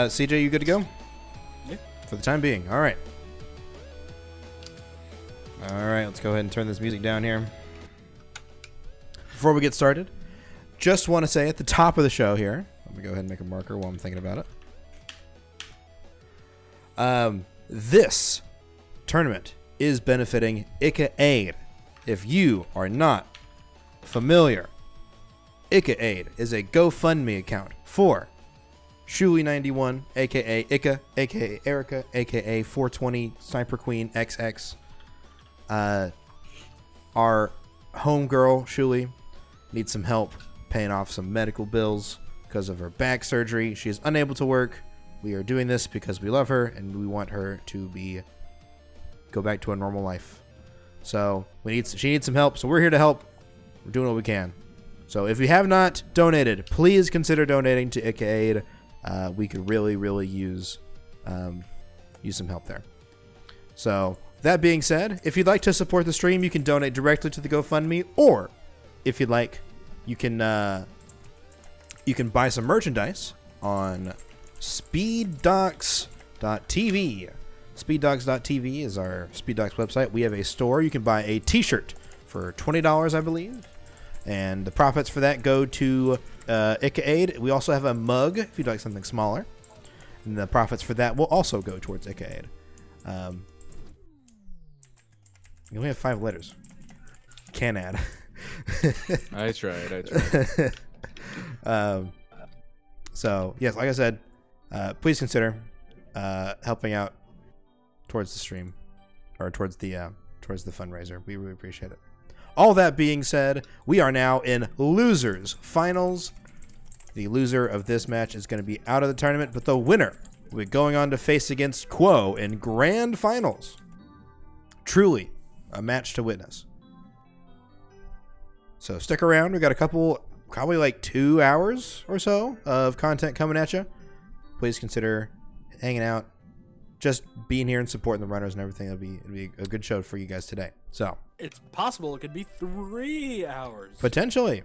CJ, you good to go? Yeah. For the time being. All right. All right, let's go ahead and turn this music down here. Before we get started, just want to say at the top of the show here, let me go ahead and make a marker while I'm thinking about it. This tournament is benefiting Ika Aid. If you are not familiar, Ika Aid is a GoFundMe account for Shuli91, aka Ika, aka Erica, aka 420 Sniper Queen XX. Our homegirl Shuli needs some help paying off some medical bills because of her back surgery. She is unable to work. We are doing this because we love her and we want her to go back to a normal life. So she needs some help. So we're here to help. We're doing what we can. So if you have not donated, please consider donating to Ika Aid. We could really use some help there. So that being said, if you'd like to support the stream, you can donate directly to the GoFundMe, or if you'd like, you can buy some merchandise on speeddocs.tv. Speeddocs.tv is our Speeddocs website. We have a store. You can buy a t-shirt for $20, I believe. And the profits for that go to Ika Aid. We also have a mug if you'd like something smaller. And the profits for that will also go towards Ika Aid. You only have 5 letters. Can add. I tried. So, yes, like I said, please consider helping out towards the stream, or towards the fundraiser. We really appreciate it. All that being said, we are now in losers finals. The loser of this match is going to be out of the tournament, but the winner will be going on to face against Quo in grand finals. Truly a match to witness. So stick around. We got a couple, probably like 2 hours or so of content coming at you. Please consider hanging out, just being here and supporting the runners and everything. It'll be a good show for you guys today. So it's possible it could be 3 hours. Potentially.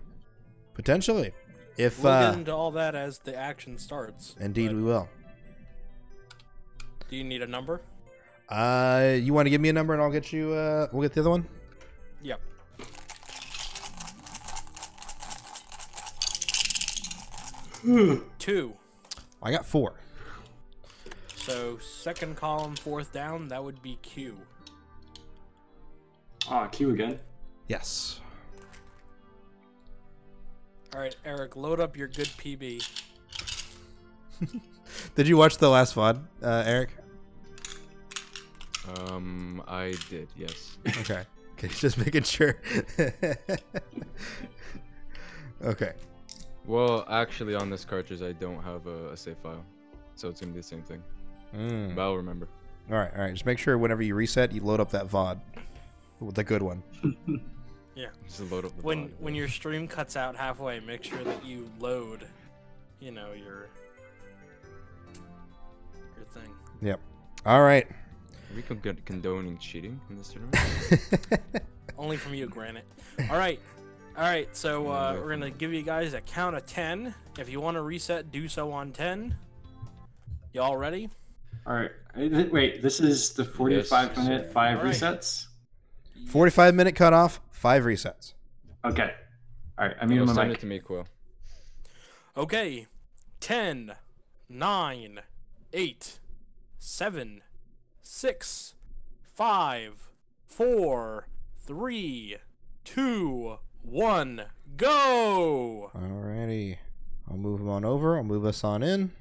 If we'll get into all that as the action starts. Indeed, we will. Do you need a number? You want to give me a number and I'll get you. We'll get the other one. Yep. Two. I got 4. So second column, fourth down, that would be Q. Q again. Yes. All right, Eric, load up your good PB. Did you watch the last VOD, Eric? I did, yes. Okay, just making sure. Okay. Well, actually, on this cartridge, I don't have a save file, so it's gonna be the same thing. But I'll remember. All right. Just make sure whenever you reset, you load up that VOD, the good one. Yeah. Just load up the when VOD. your stream cuts out halfway, make sure that you load, your thing. Yep. All right. Are we condoning cheating in this tournament? Only from you, Granite. All right. So we're gonna give you guys a count of 10. If you want to reset, do so on 10. Y'all ready? All right. Wait, this is the 45-minute 5 All right. resets? 45-minute cutoff, 5 resets. Okay. All right. I muted my Send mic. it to me, Quill. Okay. 10, 9, 8, 7, 6, 5, 4, 3, 2, 1, go! Alrighty. I'll move them on over. I'll move us on in.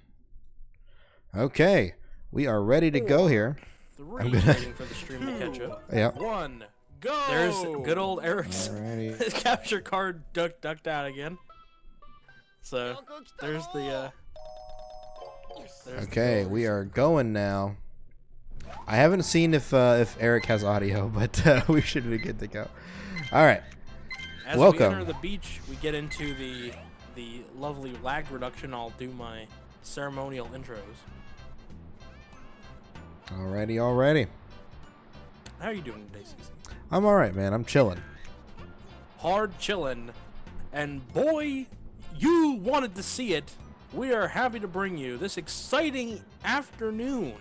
Okay. We are ready to go here. 3, waiting for the stream to catch up. Yep. 1, go! There's good old Eric's Alrighty. capture card ducked out again. So, there's the, Okay, we are going now. I haven't seen if Eric has audio, but we should be good to go. All right. As Welcome. we enter the beach, we get into the lovely lag reduction. I'll do my ceremonial intros. Alrighty. How are you doing today, Cece? I'm all right, man. I'm chilling. Hard chillin', and boy, you wanted to see it we are happy to bring you this exciting afternoon,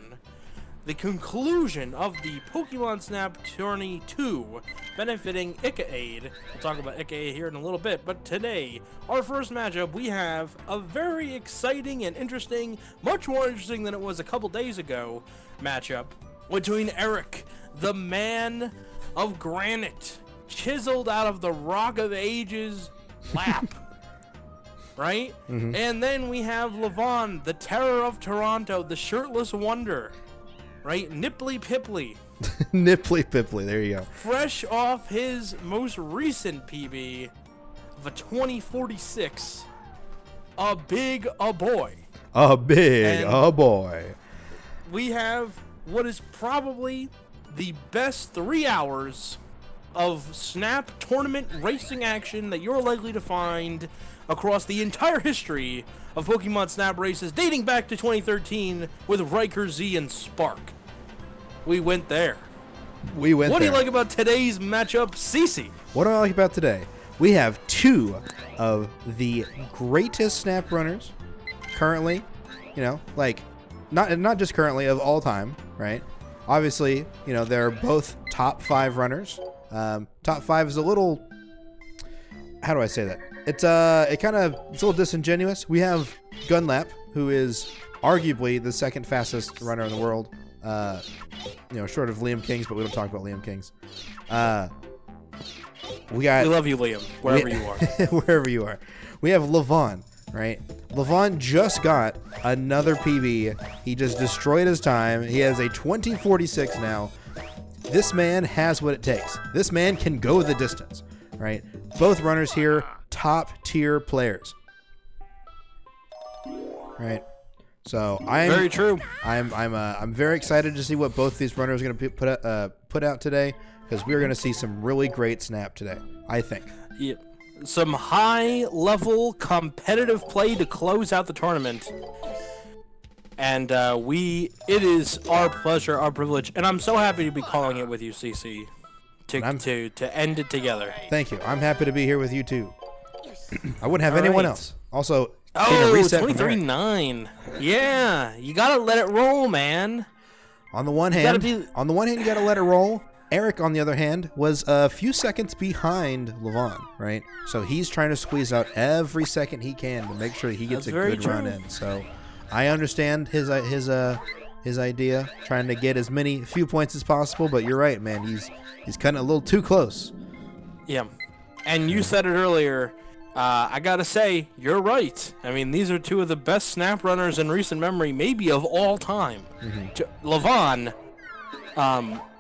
the conclusion of the Pokemon Snap Tourney 2, benefiting Ica-Aid. We'll talk about Ica-Aid here in a little bit, but today, our first matchup, we have a very exciting and interesting, much more interesting than it was a couple days ago, matchup between Eric, the man of granite, chiseled out of the Rock of Ages lap. Right? And then we have Levon, the terror of Toronto, the shirtless wonder. Right? Nipply Pipply. Nipply Pipply, there you go. Fresh off his most recent PB of a 2046. A boy. A boy. We have what is probably the best 3 hours of Snap tournament racing action that you're likely to find across the entire history of Pokemon Snap races, dating back to 2013 with Riker Z and Spark. We went there. What do you like about today's matchup, Cece? What do I like about today? We have two of the greatest Snap runners currently, you know, like not just currently, of all time, right? Obviously, you know, they're both top 5 runners. Top 5 is a little, how do I say that? It's a little disingenuous. We have Gunlap, who is arguably the second fastest runner in the world. You know, short of Liam Kings, but we don't talk about Liam Kings. We love you, Liam, wherever you are. Wherever you are. We have Levon, right? Levon just got another PB. He just destroyed his time. He has a 2046 now. This man has what it takes. This man can go the distance, right? Both runners here, top tier players, right? So very true. I'm very excited to see what both these runners are going to put out today, because we're going to see some really great Snap today, I think. Yeah, some high level competitive play to close out the tournament. And it is our pleasure, our privilege, and I'm so happy to be calling it with you, CC, to end it together. Thank you. I'm happy to be here with you too. I wouldn't have anyone else. Also, 23-9. Yeah, you gotta let it roll, man. On the one hand, you gotta let it roll. Eric, on the other hand, was a few seconds behind Levon, right? So he's trying to squeeze out every second he can to make sure he gets a good run in. So I understand his idea, trying to get as few points as possible. But you're right, man. He's cutting a little too close. Yeah, and you said it earlier. I gotta say, you're right. I mean, these are two of the best Snap runners in recent memory, maybe of all time. Levon,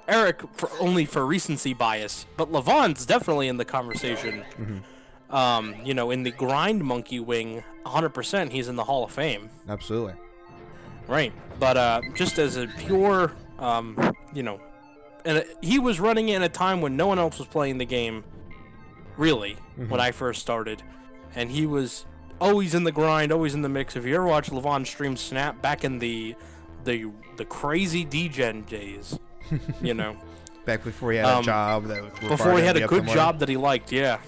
Eric only for recency bias, but Levon's definitely in the conversation. You know, in the grind monkey wing, 100%, he's in the Hall of Fame. Absolutely. Right, but just as a pure, you know, and he was running in a time when no one else was playing the game. Really, when I first started, and he was always in the grind, always in the mix. If you ever watch Levon stream Snap back in the crazy D-Gen days, you know, back before he had a job before he had a good job that he liked, yeah.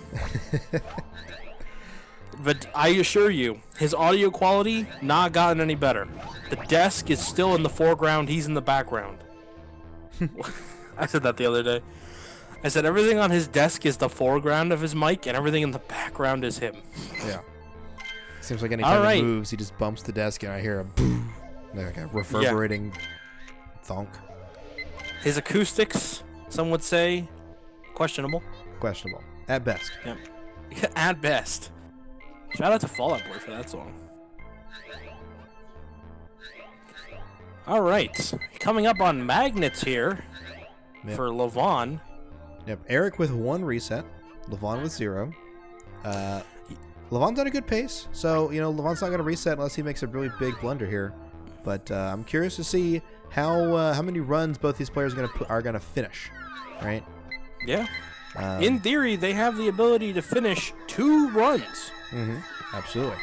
But I assure you, his audio quality not gotten any better. The desk is still in the foreground; he's in the background. I said that the other day. I said everything on his desk is the foreground of his mic, and everything in the background is him. Yeah. Seems like anytime he moves, he just bumps the desk, and I hear a boom, like a reverberating thunk. His acoustics, some would say, questionable. Questionable, at best. Yep. At best. Shout out to Fall Out Boy for that song. All right, coming up on magnets here for Levon. Yep, Eric with 1 reset, Levon with 0. Levon's on a good pace, so, you know, Levon's not going to reset unless he makes a really big blunder here. But I'm curious to see how many runs both these players are going to finish, right? Yeah. In theory, they have the ability to finish 2 runs. Absolutely.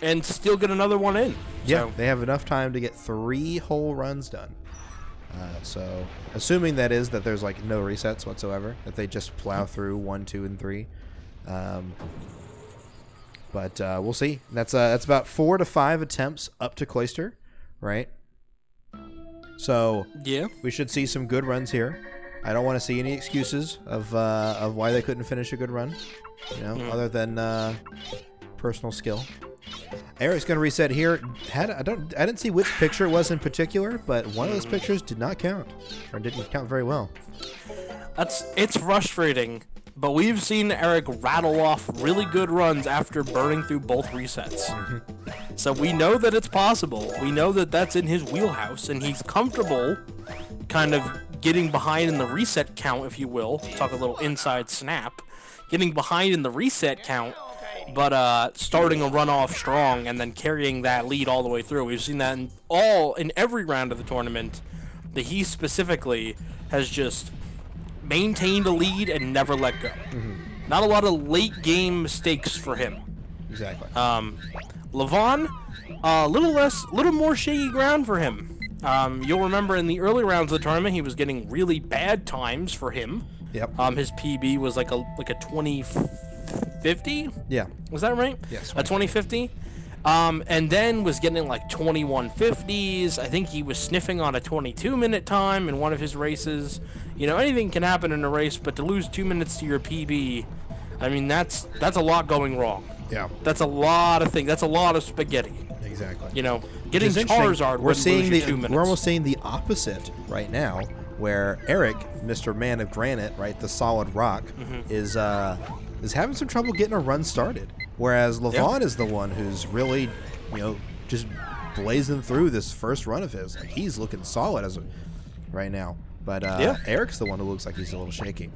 And still get another one in. Yeah, so. They have enough time to get 3 whole runs done. So, assuming that there's like no resets whatsoever, that they just plow through 1, 2, and 3. But we'll see. That's about 4 to 5 attempts up to Cloister, right? So Yeah, we should see some good runs here. I don't want to see any excuses of why they couldn't finish a good run, you know, other than personal skill. Eric's gonna reset here. I didn't see which picture it was in particular, but one of those pictures did not count, or didn't count very well. it's frustrating, but we've seen Eric rattle off really good runs after burning through both resets. So we know that it's possible. We know that that's in his wheelhouse, and he's comfortable kind of getting behind in the reset count, if you will. Talk a little inside snap. Getting behind in the reset count, but starting a run off strong and then carrying that lead all the way through. We've seen that in every round of the tournament. That he specifically has just maintained a lead and never let go. Not a lot of late game mistakes for him. Exactly. Levon, little more shaky ground for him. You'll remember in the early rounds of the tournament, he was getting really bad times for him. Yep. His PB was like a 2050. Yeah. Was that right? Yes. A 2050. And then was getting like 2150s. I think he was sniffing on a 22-minute time in one of his races. You know, anything can happen in a race, but to lose 2 minutes to your PB, I mean, that's a lot going wrong. Yeah. That's a lot of things. That's a lot of spaghetti. Exactly. You know, getting It's interesting. Charizard We're seeing the 2 minutes. we're almost seeing the opposite right now, where Eric, Mr. Man of Granite, right, the solid rock, is having some trouble getting a run started. Whereas Levon is the one who's really, you know, just blazing through this first run of his. Like, he's looking solid right now. But Eric's the one who looks like he's a little shaky.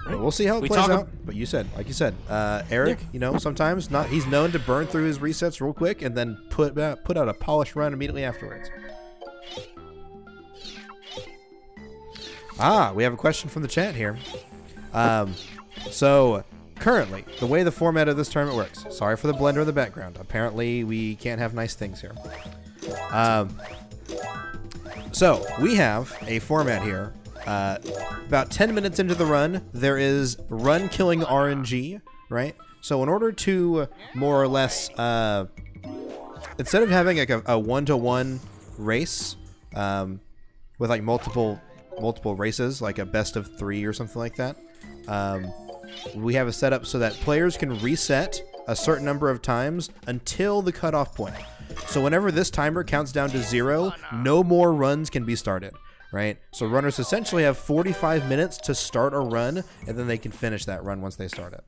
But we'll see how it plays out. But like you said, Eric, you know, sometimes he's known to burn through his resets real quick and then put out a polished run immediately afterwards. We have a question from the chat here. So currently, the way the format of this tournament works. Sorry for the blender in the background. Apparently, we can't have nice things here. So we have a format here. About 10 minutes into the run, there is run killing RNG, right? So in order to more or less, instead of having like a one-to-one race with like multiple races, like a best of 3 or something like that, we have a setup so that players can reset a certain number of times until the cutoff point. So whenever this timer counts down to 0, no more runs can be started. Right? So runners essentially have 45 minutes to start a run, and then they can finish that run once they start it.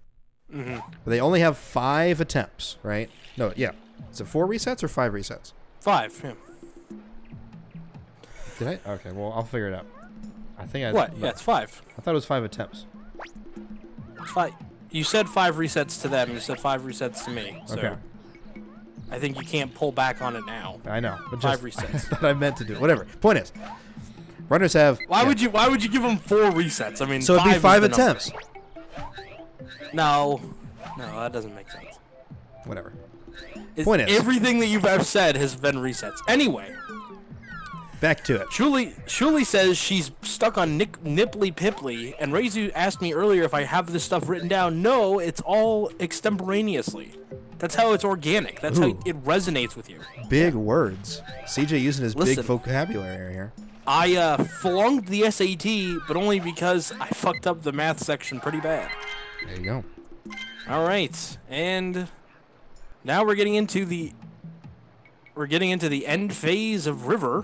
But they only have 5 attempts, right? No, yeah. Is it 4 resets or 5 resets? 5, yeah. Did I? Okay, well, I'll figure it out. I think I... What? No, Yeah, it's 5. I thought it was 5 attempts. It's 5. You said 5 resets to them. You said 5 resets to me. So Okay. I think you can't pull back on it now. I know. But 5 just, resets. But I meant to do it. Whatever. Point is, runners have... Why would you give them 4 resets? I mean, So it'd be 5 attempts. No, that doesn't make sense. Whatever. Point is... Everything that you've ever said has been resets. Anyway. Back to it. Shuli says she's stuck on Nipply Pipply, and Reizu asked me earlier if I have this stuff written down. No, it's all extemporaneously. That's how it's organic. That's how it resonates with you. Big words. CJ using his big vocabulary here. I flunked the SAT, but only because I fucked up the math section pretty bad. There you go. All right, and now we're getting into the end phase of River.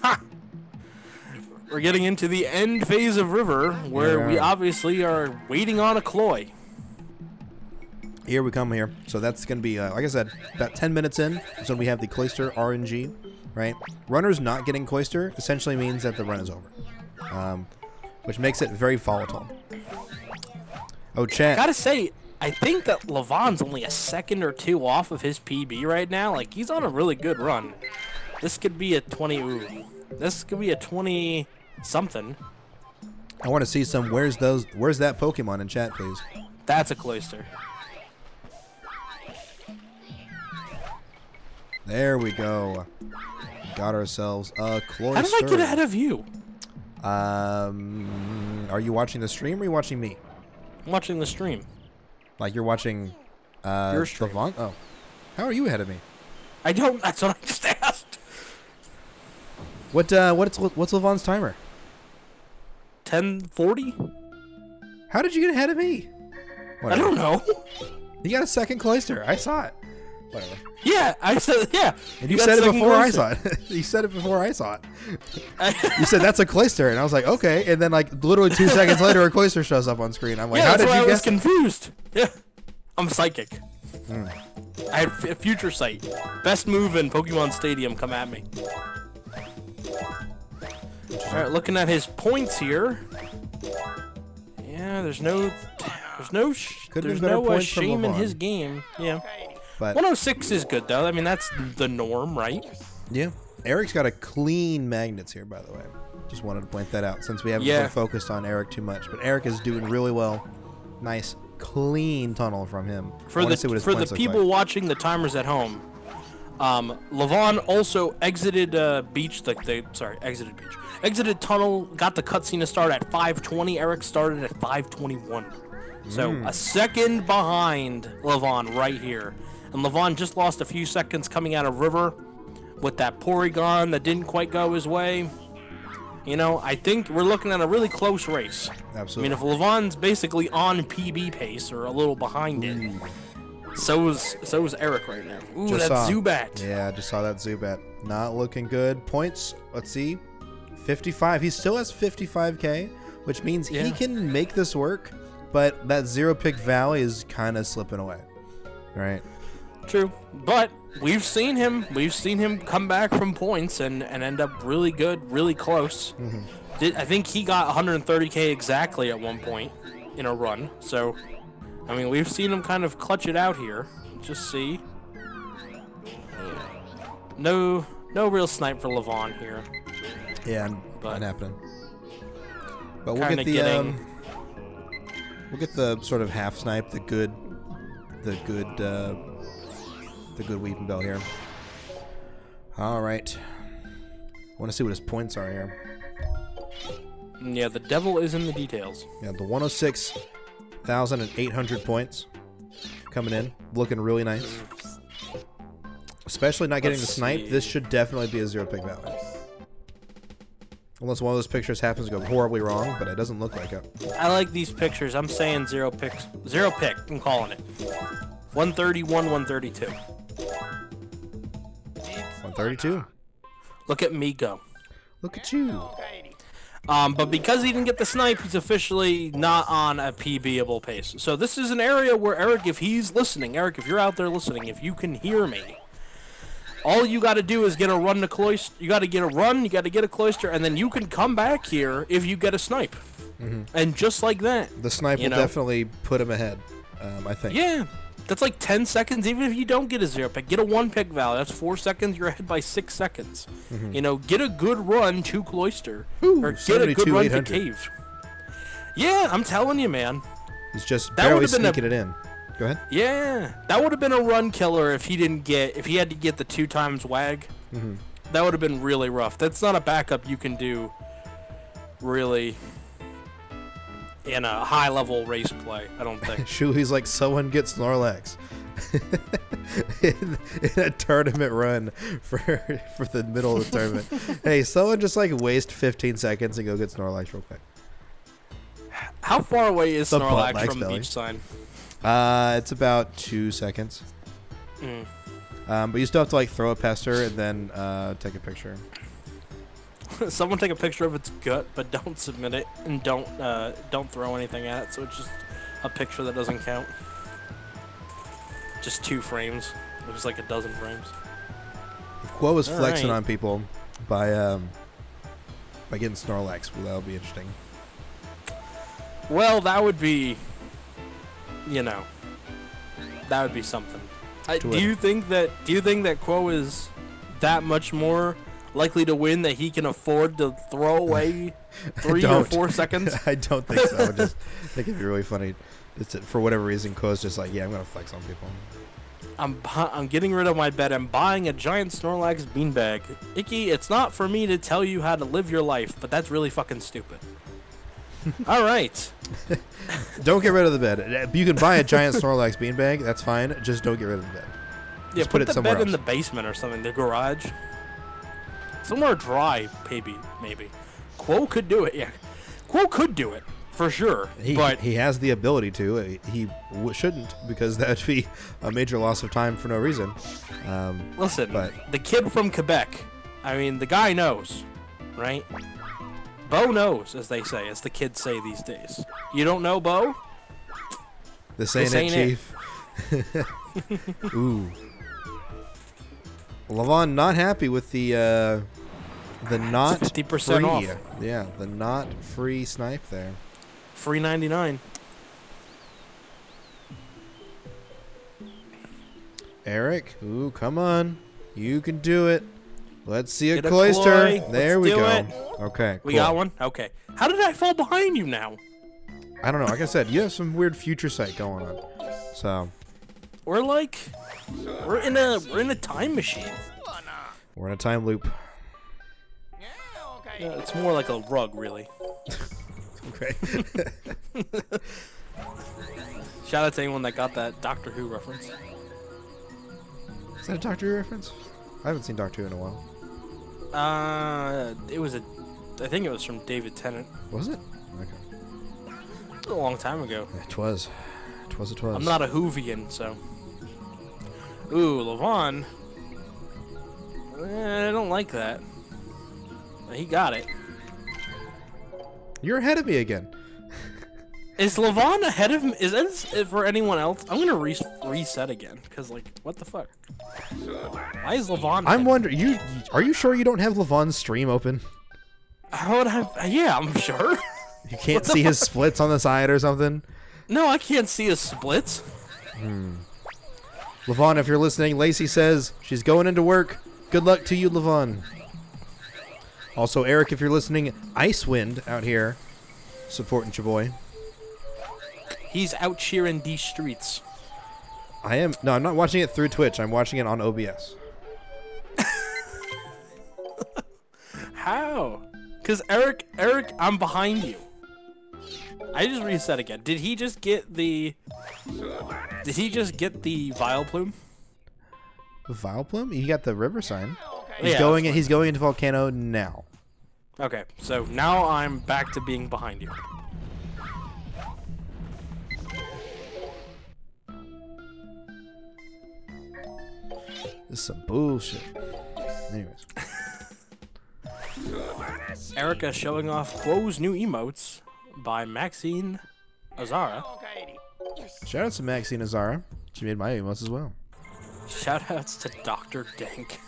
Ha! We're getting into the end phase of River, where we obviously are waiting on a Cloy. Here we come here. So that's going to be, like I said, about 10 minutes in. So we have the Cloister RNG, right? Runners not getting Cloister essentially means that the run is over, which makes it very volatile. Oh, chat. I gotta say, I think that Levon's only a second or 2 off of his PB right now. Like, he's on a really good run. This could be a 20... Ooh, this could be a 20-something. I want to see some... Where's that Pokemon in chat, please? That's a Cloister. There we go. Got ourselves a Cloister. How did I get ahead of you? Are you watching the stream or are you watching me? I'm watching the stream. Like you're watching Your stream. Levant? Oh. How are you ahead of me? I don't. That's what I just asked. What's Levant's timer? 10:40. How did you get ahead of me? I don't know. You got a second cloister. I saw it. Whatever. Yeah, I said yeah. And you said it before I saw it. You said it before I saw it. You said that's a cloister, and I was like, okay. And then like literally 2 seconds later, a cloister shows up on screen. I'm like, how did you guess? I was confused. Yeah, I'm psychic. I had a future sight. Best move in Pokemon Stadium. Come at me. All right, looking at his points here. Yeah, there's no shame in his game. Yeah. But 106 is good though. I mean, that's the norm, right? Yeah. Eric's got a clean magnets here, by the way. Just wanted to point that out since we haven't been focused on Eric too much. But Eric is doing really well. Nice, clean tunnel from him. For the people watching the timers at home, Levant also exited exited tunnel, got the cutscene to start at 5:20. Eric started at 5:21. So a second behind Levant right here. And Levant just lost a few seconds coming out of River with that Porygon that didn't quite go his way. You know, I think we're looking at a really close race. Absolutely. I mean, if Levant's basically on PB pace or a little behind it, so is Eric right now. Ooh, just that Zubat. Yeah, I just saw that Zubat. Not looking good. Points, let's see. 55. He still has 55k, which means he can make this work, but that zero pick valley is kind of slipping away. All right. True, but we've seen him come back from points and end up really good, really close. I think he got 130k exactly at one point in a run. So, I mean, we've seen him kind of clutch it out here. Just see. No real snipe for Levant here. Yeah, not happening. But we'll get the sort of half snipe, the good Weeping Bell here. All right. I want to see what his points are here. Yeah, the devil is in the details. Yeah, the 106,800 points coming in, looking really nice. Especially not getting the snipe. This should definitely be a zero pick valley. Unless one of those pictures happens to go horribly wrong, but it doesn't look like it. I like these pictures. I'm saying zero pick. I'm calling it. 131, 132. 132. Look at me go. Look at you. But because he didn't get the snipe, he's officially not on a PB-able pace. So this is an area where Eric, if he's listening, Eric, if you're out there listening, if you can hear me, all you got to do is get a run to cloister. You got to get a run, you got to get a cloister, and then you can come back here if you get a snipe. And just like that. The snipe will definitely put him ahead, I think. Yeah. That's like 10 seconds, even if you don't get a zero pick. Get a one pick value. That's 4 seconds. You're ahead by 6 seconds. You know, get a good run to cloister. Ooh, or get a good run to cave. Yeah, I'm telling you, man. He's just barely sneaking it in. Go ahead. Yeah, that would have been a run killer if he had to get the 2 times wag. That would have been really rough. That's not a backup you can do really in a high-level race play, I don't think. Shui's like, someone get Snorlax in a tournament run for the middle of the tournament. Hey, someone just like waste 15 seconds and go get Snorlax real quick. How far away is Snorlax from the beach sign? It's about 2 seconds. But you still have to like throw a pester and then take a picture. Someone take a picture of its gut, but don't submit it, and don't throw anything at it. So it's just a picture that doesn't count. Just 2 frames. It was like a dozen frames. If Quo was flexing on people by getting Snorlax, well, that would be interesting. Well, that would be, you know, that would be something. Do you think that Quo is that much more likely to win that he can afford to throw away 3 or 4 seconds? I don't think so. I just think it'd be really funny. For whatever reason, Quo's just like, yeah, I'm gonna flex on people. I'm getting rid of my bet. I'm buying a giant Snorlax beanbag. Icky, it's not for me to tell you how to live your life, but that's really fucking stupid. All right. Don't get rid of the bed. You can buy a giant Snorlax beanbag. That's fine. Just don't get rid of the bed. Yeah, put it the somewhere bed in else. the basement or something, the garage. Somewhere dry, maybe. Quo could do it, yeah. Quo could do it, for sure. But he has the ability to. He shouldn't, because that would be a major loss of time for no reason. listen, but- the kid from Quebec, I mean, the guy knows, right? Bo knows, as they say, as the kids say these days. You don't know Bo? This ain't it, Chief. Ooh. Levon not happy with the not 50% free. off. Yeah, the not free snipe there. Free 99. Eric, ooh, come on. You can do it. Let's see a Get a cloister. Cloy. There Let's we do go. it. Okay, We cool. got one? Okay. How did I fall behind you now? I don't know. Like I said, you have some weird future sight going on. So, We're like, we're in a time machine. we're in a time loop. Yeah, it's more like a rug, really. Okay. Shout out to anyone that got that Doctor Who reference. Is that a Doctor Who reference? I haven't seen Doctor Who in a while. It was I think it was from David Tennant. Was it? Okay. A long time ago. It was. It was. I'm not a Whovian, so. Ooh, Levon. I don't like that. He got it. You're ahead of me again. Is Levon ahead of him? Is this for anyone else? I'm gonna reset again, because, like, what the fuck? Why is Levon I'm wondering. Are you sure you don't have Levon's stream open? How would I? Yeah, I'm sure. You can't see his splits on the side or something? No, I can't see his splits. Levon, if you're listening, Lacey says she's going into work. Good luck to you, Levon. Also, Eric, if you're listening, Icewind out here supporting your boy. He's out cheering these streets. I am. No, I'm not watching it through Twitch. I'm watching it on OBS. How? Because Eric, I'm behind you. I just reset again. Did he just get the Vileplume? The Vileplume? He got the river sign. Yeah, He's going into Volcano now. Okay, so now I'm back to being behind you. This is some bullshit. Anyways. Erica showing off Quo's new emotes by Maxine Azara. Shout out to Maxine Azara. She made my emotes as well. Shoutouts to Dr. Dank.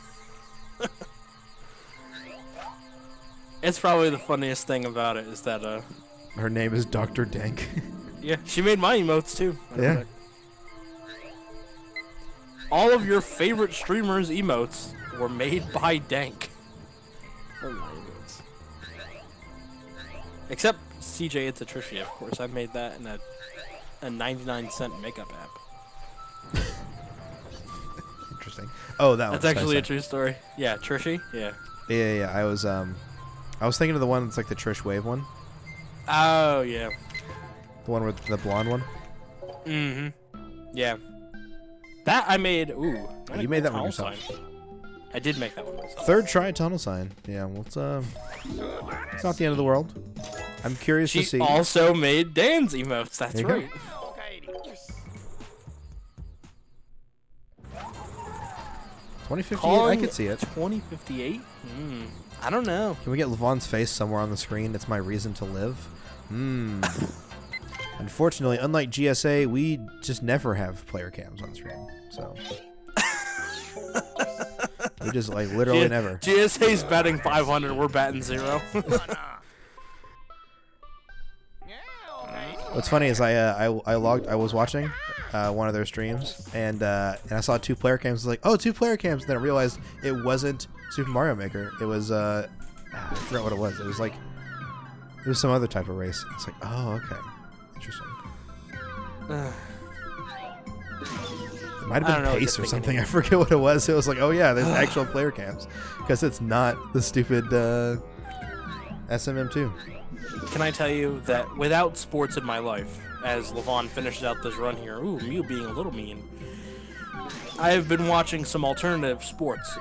It's probably the funniest thing about it is that Her name is Dr. Dank. yeah, she made my emotes too. Yeah. All of your favorite streamers' emotes were made by Dank. Oh, my emotes. Except CJ It's a Trishy, of course. I made that in a 99-cent makeup app. Interesting. Oh, that one. That's actually a true story. Yeah, Trishy? Yeah. Yeah. I was thinking of the one that's like the Trish Wave one. Oh, yeah. The one with the blonde one. Mm-hmm. Yeah. That I made. Ooh. You made that one tunnel yourself. sign. I did make that one myself. Third try tunnel sign. Yeah, well, it's not the end of the world. I'm curious to She see. also made Dan's emotes. That's There you go. right. 2058. I could see it. 2058? I don't know. Can we get Levon's face somewhere on the screen? It's my reason to live. Unfortunately, unlike GSA, we just never have player cams on screen. So we just like literally never. GSA's batting 500. We're batting 0. What's funny is I was watching one of their streams and I saw 2 player cams. I was like, oh, 2 player cams. And then I realized it wasn't Super Mario Maker. It was I forgot what it was. It was some other type of race. It's like, oh, okay, interesting. It might have been Pace or something. I forget what it was. It was like, oh yeah, there's actual player cams because it's not the stupid SMM2. can I tell you that without sports in my life, as Levon finishes out this run here, ooh, Mew being a little mean, I have been watching some alternative sports,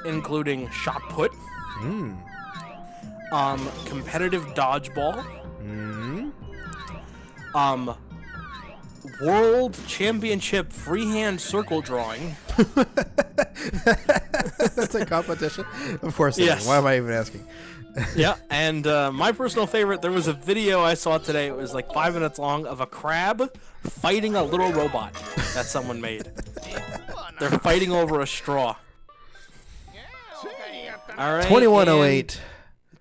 including shot put, competitive dodgeball, world championship freehand circle drawing. That's a competition? Of course it is. Yes. Why am I even asking? Yeah, and my personal favorite, there was a video I saw today, it was like 5 minutes long, of a crab fighting a little robot that someone made. They're fighting over a straw. All right. 2108.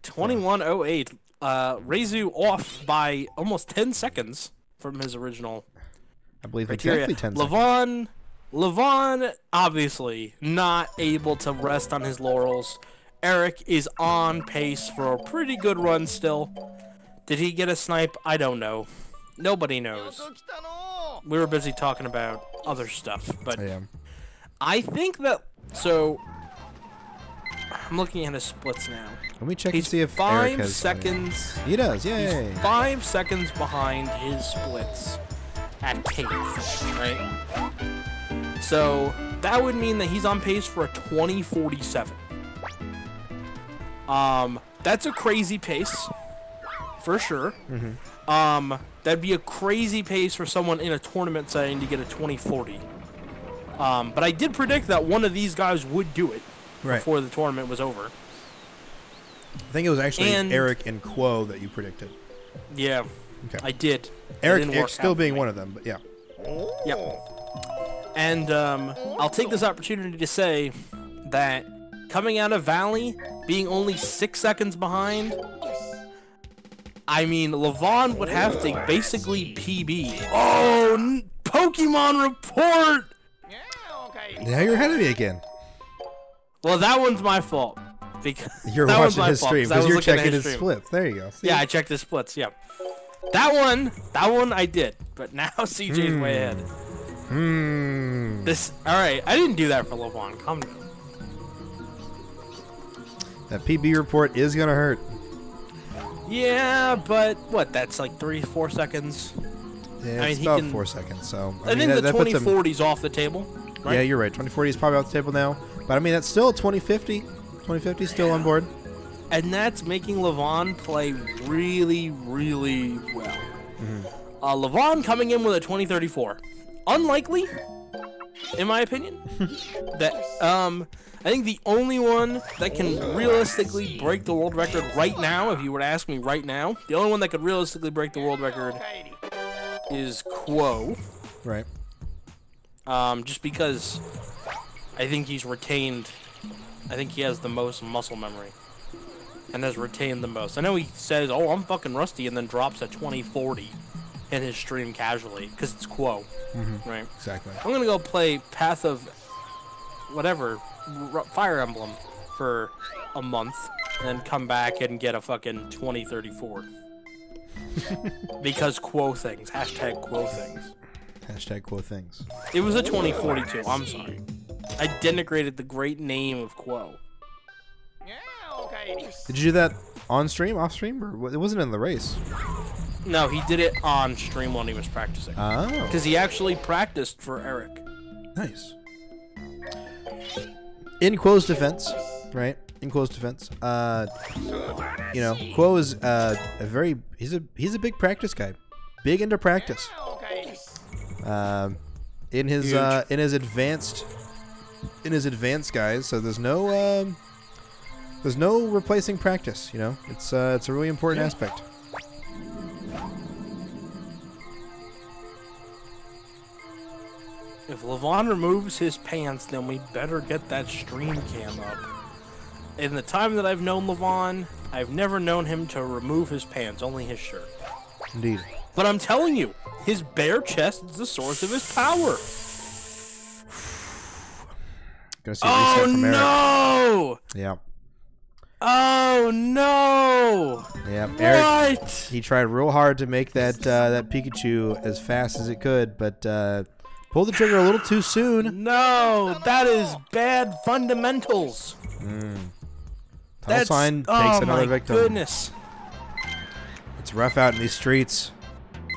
2108. Reizu off by almost 10 seconds from his original I believe criteria. exactly 10 seconds. Levon, obviously not able to rest on his laurels. Eric is on pace for a pretty good run still. Did he get a snipe? I don't know. Nobody knows. We were busy talking about other stuff, but I think that, so I'm looking at his splits now. Let me check He's and see if 5 Eric has seconds. He does, yay. He's 5 seconds behind his splits at Cave, right? So that would mean that he's on pace for a 2047. That's a crazy pace, for sure. That'd be a crazy pace for someone in a tournament setting to get a 2040. But I did predict that one of these guys would do it before the tournament was over. I think it was actually Eric and Quo that you predicted. Yeah, okay. I did. Eric still being one of them, but yeah. Yep. And I'll take this opportunity to say that coming out of Valley, being only 6 seconds behind, I mean, Levon would have to basically PB. Oh, Pokemon report! Now you're ahead of me again. Well, that one's my fault. Because you're watching his stream because you're checking his splits. There you go. See? Yeah, I checked his splits. Yeah, that one I did. But now CJ's way ahead. All right, I didn't do that for Levon. Calm down. That PB report is gonna hurt. Yeah, but what? That's like 3-4 seconds. Yeah, it's about 4 seconds. So I think the 2040's off the table. Right? Yeah, you're right. 2040 is probably off the table now. But I mean, that's still 2050. 2050 is still on board. And that's making Levon play really, really well. Levon coming in with a 2034. Unlikely, in my opinion. That I think the only one that can realistically break the world record right now, if you were to ask me right now, the only one that could realistically break the world record is Quo. Right. Just because I think he's retained, I think he has the most muscle memory and has retained the most. I know he says, oh, I'm fucking rusty, and then drops a 2040 in his stream casually because it's Quo. Right? Exactly. I'm going to go play Path of whatever, Fire Emblem for a month and then come back and get a fucking 2034. Because Quo things. Hashtag Quo things. Hashtag Quo things. It was a 2042. I'm sorry. I denigrated the great name of Quo. Did you do that on stream, off stream, or it wasn't in the race? No, he did it on stream when he was practicing. Oh. Because he actually practiced for Eric. Nice. In Quo's defense, right? In Quo's defense, you know, Quo is he's a big practice guy, big into practice. In his advanced guys, so there's no replacing practice. You know, it's a really important aspect. If Levon removes his pants, then we better get that stream cam up. In the time that I've known Levon, I've never known him to remove his pants, only his shirt. Indeed. But I'm telling you, his bare chest is the source of his power. Gonna see a reset from Eric. No! Yeah. Oh no! Yeah, what? Eric. He tried real hard to make that that Pikachu as fast as it could, but pulled the trigger a little too soon. No, that is bad fundamentals. Tunnel Sign takes another victim. Goodness. It's rough out in these streets.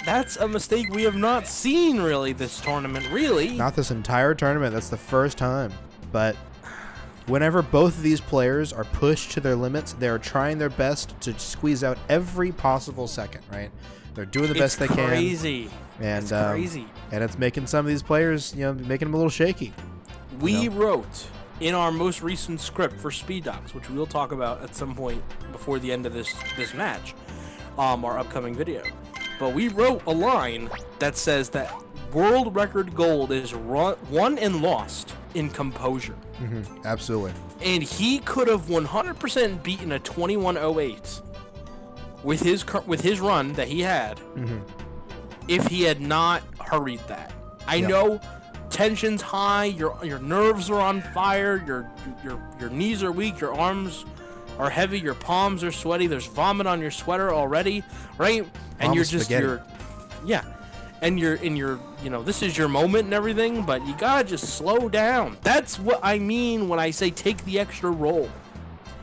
That's a mistake we have not seen really this tournament, really. Not this entire tournament. That's the first time. But whenever both of these players are pushed to their limits, they're trying their best to squeeze out every possible second, right? They're doing the best they can. It's crazy. And, it's crazy. And it's making some of these players, making them a little shaky. We wrote in our most recent script for Speed Docs, which we will talk about at some point before the end of this match, our upcoming video. But we wrote a line that says that world record gold is won and lost in composure. Absolutely. And he could have 100% beaten a 21:08 with his run that he had if he had not hurried that. I know tension's high, your nerves are on fire, your knees are weak, your arms are heavy, your palms are sweaty, there's vomit on your sweater already, right? And you're just and you're in your this is your moment and everything, but you gotta just slow down. That's what I mean when I say take the extra roll.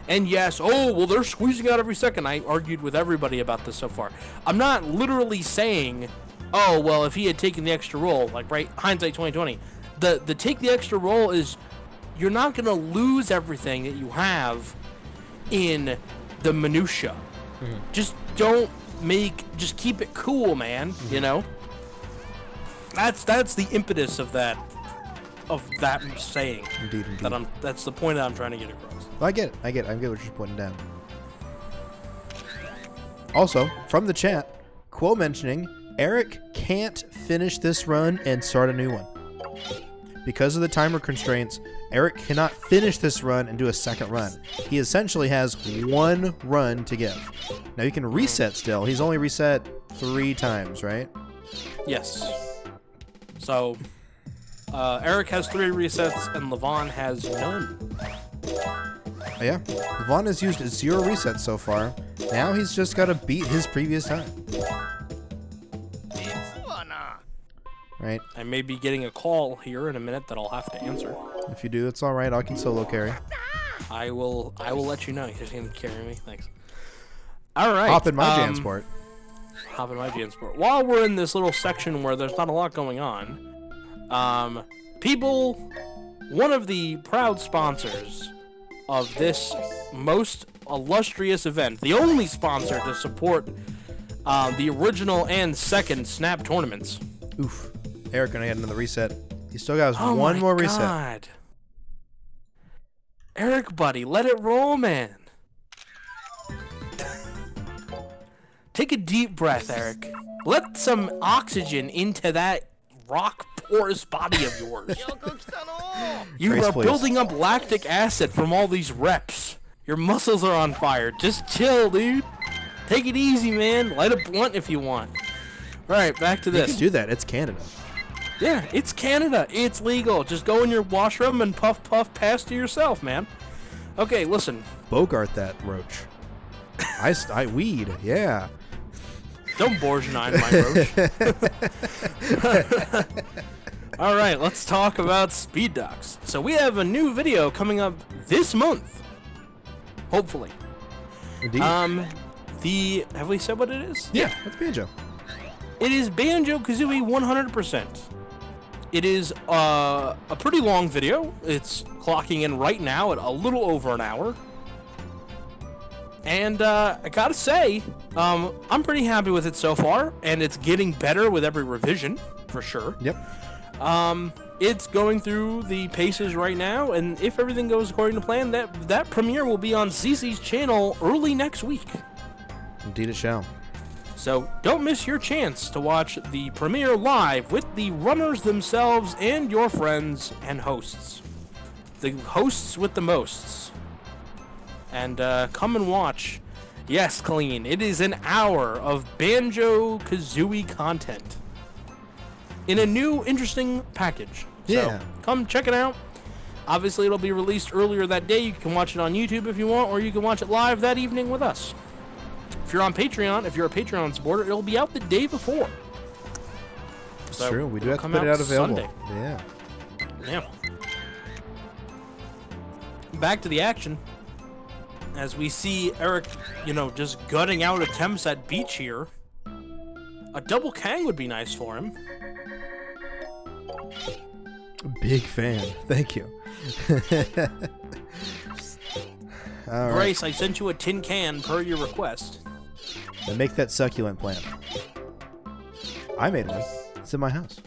And yes, they're squeezing out every second. I argued with everybody about this so far. I'm not literally saying, if he had taken the extra roll, like, right, hindsight 2020. The take the extra roll is you're not gonna lose everything that you have in the minutia. Just just keep it cool, man. That's the impetus of that saying. Indeed. That's the point that I'm trying to get across. Well, I get it. I get what you're putting down. Also, from the chat, Quo mentioning Eric can't finish this run and start a new one. Because of the timer constraints, Eric cannot finish this run and do a second run. He essentially has one run to give. Now, you can reset still. He's only reset 3 times, right? Yes. So, Eric has 3 resets, and Levon has none. Yeah, Levon has used 0 resets so far. Now he's just got to beat his previous time. Right. I may be getting a call here in a minute that I'll have to answer. If you do, it's all right. I can solo carry. I will let you know. You're going to carry me. Thanks. All right. Hop in my Jansport. Hop in my Jansport. While we're in this little section where there's not a lot going on, one of the proud sponsors of this most illustrious event, the only sponsor to support the original and second Snap tournaments. Oof. Eric gonna get another reset. He still got one more reset. God. Eric, buddy, let it roll, man. Take a deep breath, Eric. Let some oxygen into that rock porous body of yours. You are building up lactic acid from all these reps. Your muscles are on fire. Just chill, dude. Take it easy, man. Light a blunt if you want. All right, back to this. You can do that. It's Canada. Yeah, it's Canada. It's legal. Just go in your washroom and puff pass to yourself, man. Okay, listen. Bogart that roach. I weed, yeah. Don't Bourgeois my roach. All right, let's talk about Speed Docs. So we have a new video coming up this month. Hopefully. Indeed. Have we said what it is? Yeah, it's Banjo. It is Banjo-Kazooie 100%. It is a pretty long video. It's clocking in right now at a little over an hour. And I gotta say, I'm pretty happy with it so far, and it's getting better with every revision, for sure. Yep. It's going through the paces right now, and if everything goes according to plan, that premiere will be on CC's channel early next week. Indeed it shall. So don't miss your chance to watch the premiere live with the runners themselves and your friends and hosts. The hosts with the mosts. And come and watch. Yes, Colleen, it is an hour of Banjo-Kazooie content in a new, interesting package. Yeah. So come check it out. Obviously, it'll be released earlier that day. You can watch it on YouTube if you want, or you can watch it live that evening with us. If you're on Patreon, if you're a Patreon supporter, it'll be out the day before. It's So true. We do it'll have to come put it out out available. Sunday. Yeah. Yeah. Back to the action. As we see Eric, you know, just gutting out attempts at Beach here. A double Kang would be nice for him. Big fan. Thank you. All right. Grace, I sent you a tin can per your request. And make that succulent plant. I made one. It's in my house.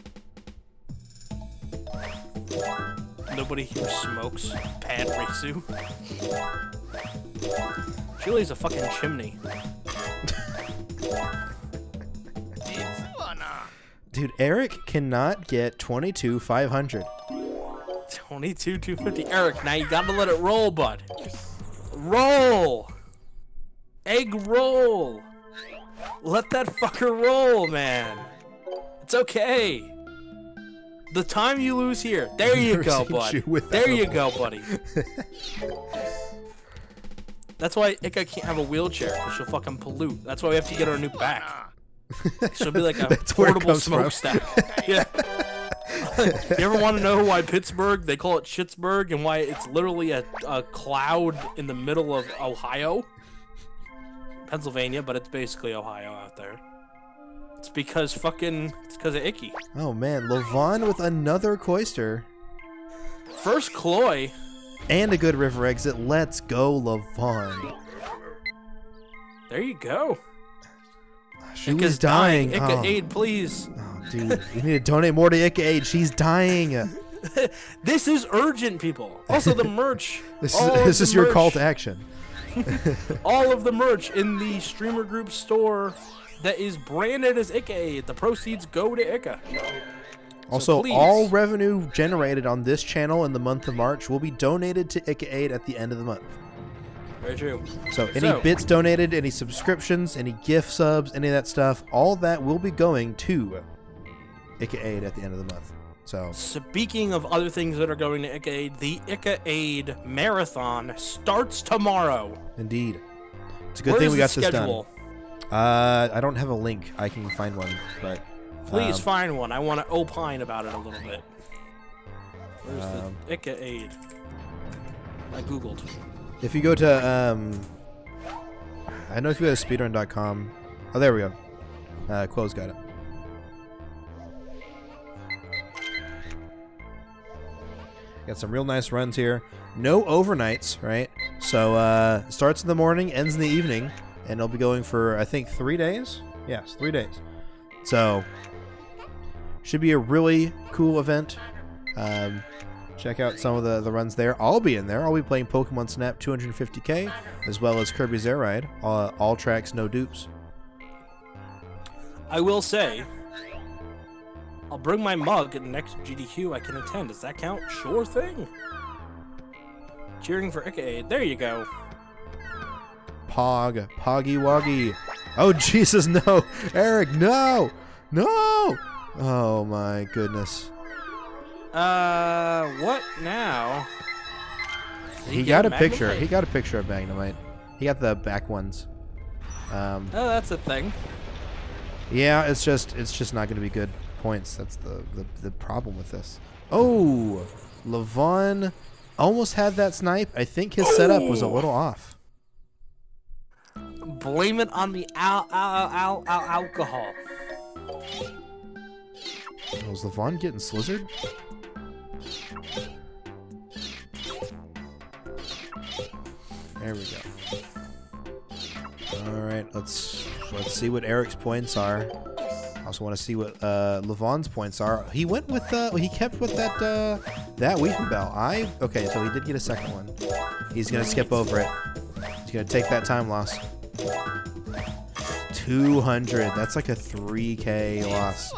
Nobody here smokes. Pad Risu. Chili's a fucking chimney. Dude, Eric cannot get 22,500. 22,250. Eric, now you gotta let it roll, bud. Roll! Egg roll! Let that fucker roll, man. It's okay. The time you lose here. There you go, bud. There you go, buddy. That's why Ika can't have a wheelchair, because she'll fucking pollute. That's why we have to get her a new back. She'll be like a portable smokestack. Yeah. You ever want to know why Pittsburgh, they call it Schittsburg, and why it's literally a cloud in the middle of Ohio? Pennsylvania, but it's basically Ohio out there. It's because it's because of Icky. Oh man, Levon with another Cloyster. First Cloy. And a good river exit. Let's go, Levon. There you go. She's dying. Ika aid, please. Oh, dude, we need to donate more to Ika aid. She's dying. This is urgent, people. Also, the merch. This is your call to action. All of the merch in the streamer group store that is branded as Ika aid. The proceeds go to Ika. Also, all revenue generated on this channel in the month of March will be donated to Ika aid at the end of the month. Very true. So any bits donated, any subscriptions, any gift subs, any of that stuff, all that will be going to Ika aid at the end of the month. So speaking of other things that are going to Ika aid, the Ika aid marathon starts tomorrow. Indeed. It's a good thing we got this done. I don't have a link. I can find one, but please find one. I want to opine about it a little bit. Where's the Ika aid? I googled. If you go to, I know if you go to speedrun.com. Oh, there we go. Quo's got it. Got some real nice runs here. No overnights, right? So, starts in the morning, ends in the evening, and it'll be going for, I think, 3 days? Yes, 3 days. So, should be a really cool event. Check out some of the runs there. I'll be in there. I'll be playing Pokemon Snap 250K, as well as Kirby's Air Ride. All tracks, no dupes. I will say, I'll bring my mug at the next GDQ I can attend. Does that count? Sure thing. Cheering for Ika aid. There you go. Poggy Woggy. Oh, Jesus, no. Eric, no. No. Oh, my goodness. What now? He got a picture. He got a picture of Magnemite. He got the back ones. Oh, that's a thing. Yeah, it's just not going to be good points. That's the problem with this. Oh, Levon almost had that snipe. I think his setup was a little off. Blame it on the alcohol. Was Levon getting slizzard? There we go. All right, let's see what Eric's points are. I also want to see what Levon's points are. He went with he kept with that Weeping Bell. Okay, so he did get a second one. He's gonna skip over it. He's gonna take that time loss. 200. That's like a 3K loss.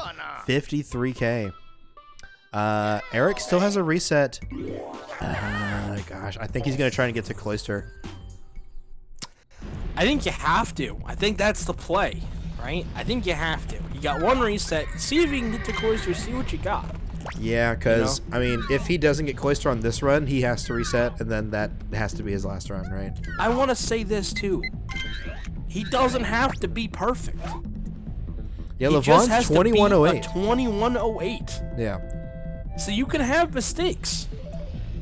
53K. Eric still has a reset. Gosh, I think he's gonna try and get to Cloyster. I think you have to. I think that's the play, right? I think you have to. You got one reset. See if you can get to Cloyster. See what you got. Yeah, because, I mean, if he doesn't get Cloyster on this run, he has to reset, and then that has to be his last run, right? I want to say this, too. He doesn't have to be perfect. Yeah, Levon's 2108. 2108. Yeah. So you can have mistakes.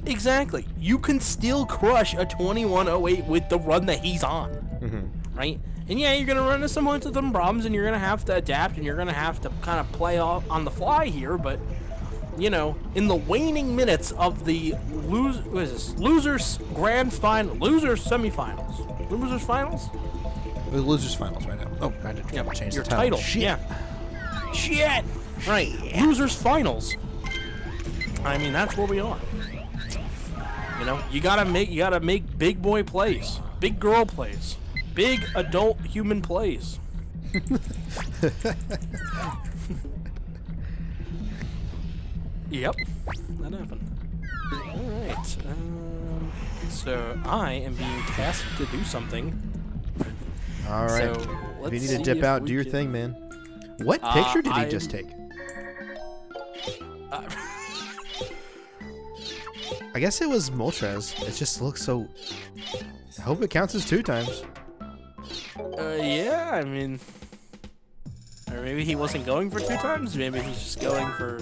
Exactly. You can still crush a 2108 with the run that he's on. Right? And yeah, you're going to run into some problems, and you're going to have to adapt, and you're going to have to kind of play on the fly here, but, you know, in the waning minutes of the losers grand final, losers semifinals, losers finals? The losers finals right now. Oh, I had to change your the title. Shit. Yeah. Shit. Right. Losers finals. I mean, that's where we are. You know, you gotta make big boy plays, big girl plays, big adult human plays. Yep, that happened. All right. So I am being tasked to do something. All right. So if you need to dip out, do your thing, man. What picture did he just take? I guess it was Moltres. It just looks so... I hope it counts as 2 times. Yeah, I mean... Or maybe he wasn't going for 2 times? Maybe he's just going for...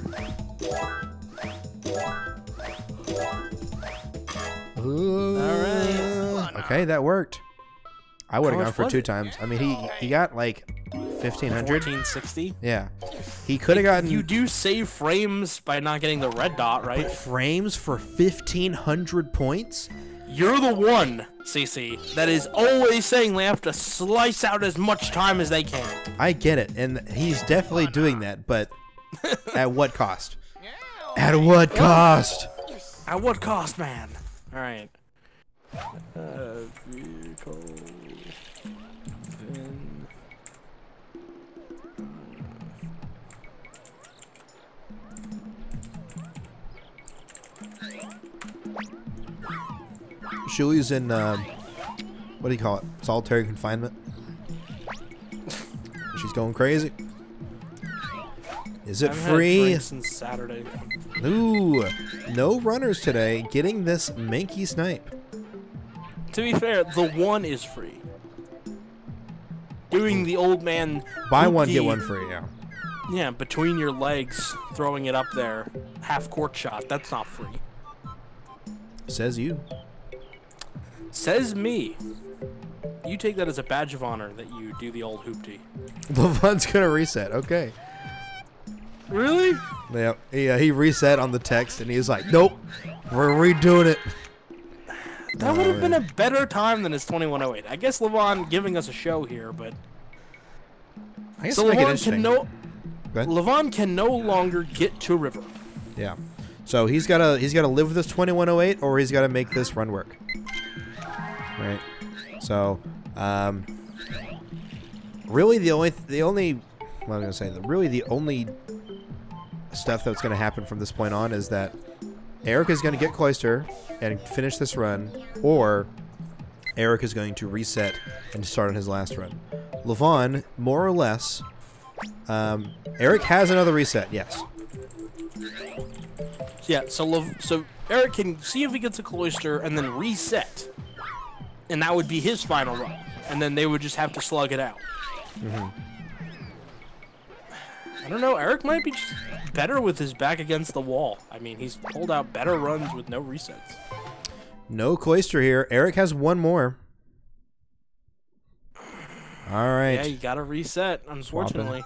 Alright. Okay, that worked. I would have gone for 2 times. I mean, he got like 1,500. 1460? Yeah. He could have gotten... You do save frames by not getting the red dot, right? But frames for 1,500 points? You're the one, CC, that is always saying they have to slice out as much time as they can. I get it, and he's definitely doing that, but at what cost? At what cost? At what cost, man? Alright. Vehicle... Shuli's in, what do you call it? Solitary confinement. She's going crazy. Is it free? Since Saturday. Ooh, no runners today getting this Mankey snipe. To be fair, the one is free. Doing the old man... Buy one, get one free, yeah. Yeah, between your legs, throwing it up there. Half-court shot, that's not free. Says you. Says me. You take that as a badge of honor that you do the old hoopty. Levon's gonna reset, okay. Really? Yeah, he reset on the text and he's like, nope, we're redoing it. That would have been a better time than his 2108. I guess Levon giving us a show here, but... I guess so Levon can no longer get to River. Yeah. So he's gotta live with this 2108 or he's gotta make this run work. Right. So, really the only stuff that's going to happen from this point on is that Eric is going to get Cloister and finish this run, or Eric is going to reset and start on his last run. Levon, more or less, Eric has another reset, yes. Yeah, so Eric can see if he gets a Cloister and then reset. And that would be his final run. And then they would just have to slug it out. I don't know. Eric might be just better with his back against the wall. I mean, he's pulled out better runs with no resets. No Cloister here. Eric has one more. All right. Yeah, you got to reset, unfortunately.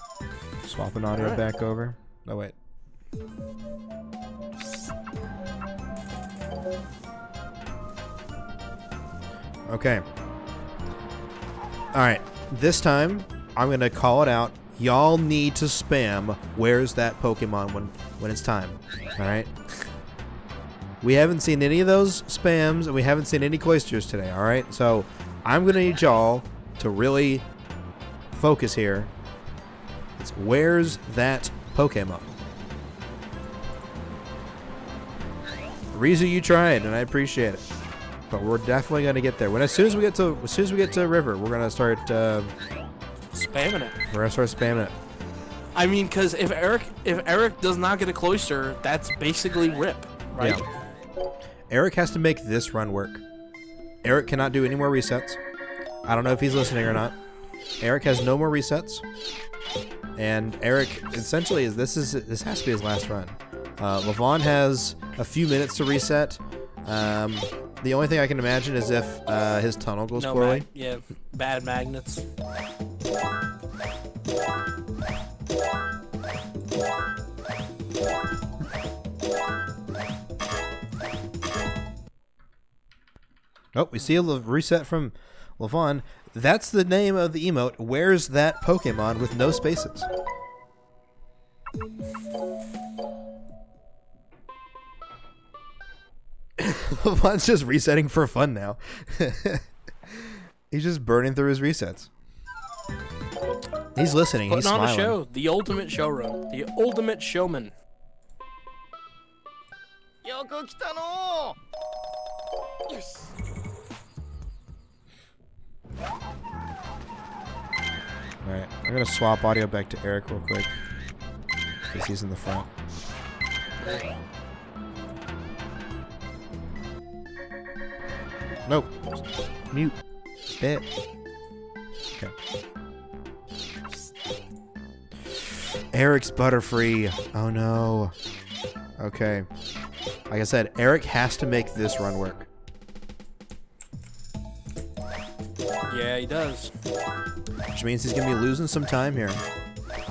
Swapping audio back over. Oh, wait. Okay. Alright. This time, I'm going to call it out. Y'all need to spam where's that Pokemon when it's time. Alright? We haven't seen any of those spams, and we haven't seen any Cloisters today, alright? So, I'm going to need y'all to really focus here. It's where's that Pokemon? Rizu, you tried, and I appreciate it. But we're definitely gonna get there. As soon as we get to River, we're gonna start spamming it. We're gonna start spamming it. I mean, because if Eric does not get a Cloister, that's basically rip, right? Yeah. Eric has to make this run work. Eric cannot do any more resets. I don't know if he's listening or not. Eric has no more resets, and Eric essentially this has to be his last run. Levon has a few minutes to reset. The only thing I can imagine is if his tunnel goes poorly. Yeah, bad magnets. Oh, we see a reset from Levon. That's the name of the emote. Where's that Pokemon with no spaces? Levon's just resetting for fun now. He's just burning through his resets. He's listening. He's smiling. Putting on a show. The ultimate showroom. The ultimate showman. Alright, I'm gonna swap audio back to Eric real quick. Because he's in the front. Nope. Mute. Spit. Okay. Eric's Butterfree. Oh no. Okay. Like I said, Eric has to make this run work. Yeah, he does. Which means he's gonna be losing some time here.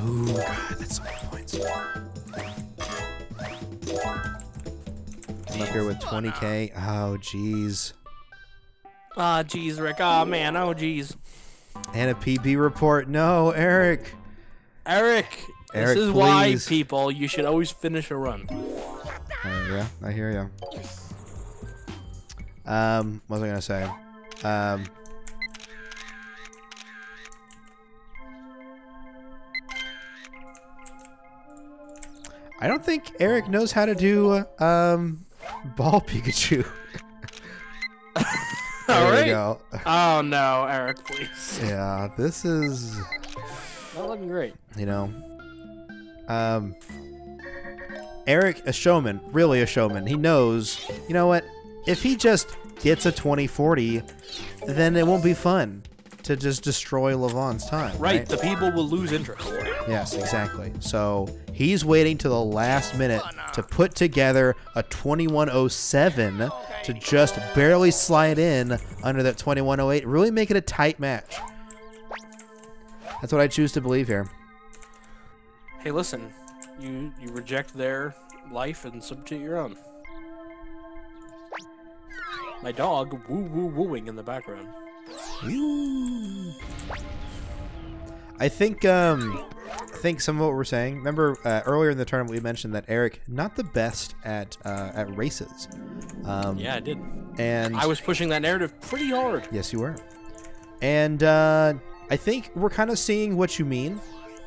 Ooh, God, that's so many points. I'm up here with 20k. Oh, jeez. Ah, jeez, Rick. Oh, man. Oh, jeez. And a PB report. No, Eric. Eric, this is please. why, people, you should always finish a run. Yeah, I hear ya. What was I gonna say? I don't think Eric knows how to do ball Pikachu. There we go. Oh no, Eric, please. Yeah, this is Not looking great. You know, Eric, a showman, really a showman. He knows, you know what? If he just gets a 2040, then it won't be fun to just destroy Levon's time. Right, the people will lose interest. Yes, exactly. So he's waiting to the last minute to put together a 2107 to just barely slide in under that 2108, really make it a tight match. That's what I choose to believe here. Hey, listen, you reject their life and substitute your own. My dog wooing in the background. I think some of what we're saying. Remember earlier in the tournament we mentioned that Eric not the best at races. Yeah, I did. And I was pushing that narrative pretty hard. Yes, you were. And I think we're kind of seeing what you mean.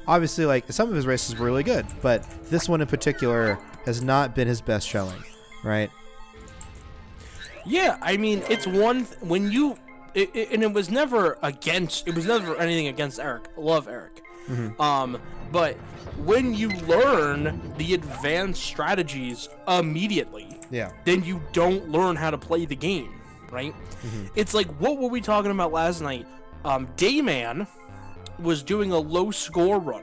Obviously, like some of his races were really good, but this one in particular has not been his best showing, right? Yeah, I mean, it's one when you. And it was never against. It was never anything against Eric. I love Eric. Mm-hmm. But when you learn the advanced strategies immediately, yeah, then you don't learn how to play the game, right? Mm-hmm. It's like what were we talking about last night? Dayman was doing a low score run,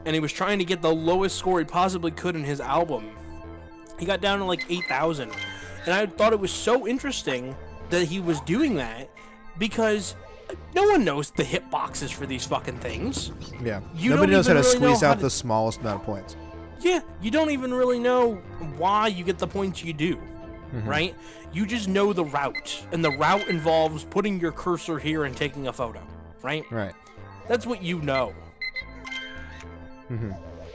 and he was trying to get the lowest score he possibly could in his album. He got down to like 8,000, and I thought it was so interesting that he was doing that because no one knows the hitboxes for these fucking things. Yeah, You nobody don't knows how even to really know squeeze how out to- the smallest amount of points. Yeah, you don't even really know why you get the points you do, right? You just know the route, and the route involves putting your cursor here and taking a photo, right? Right. That's what you know.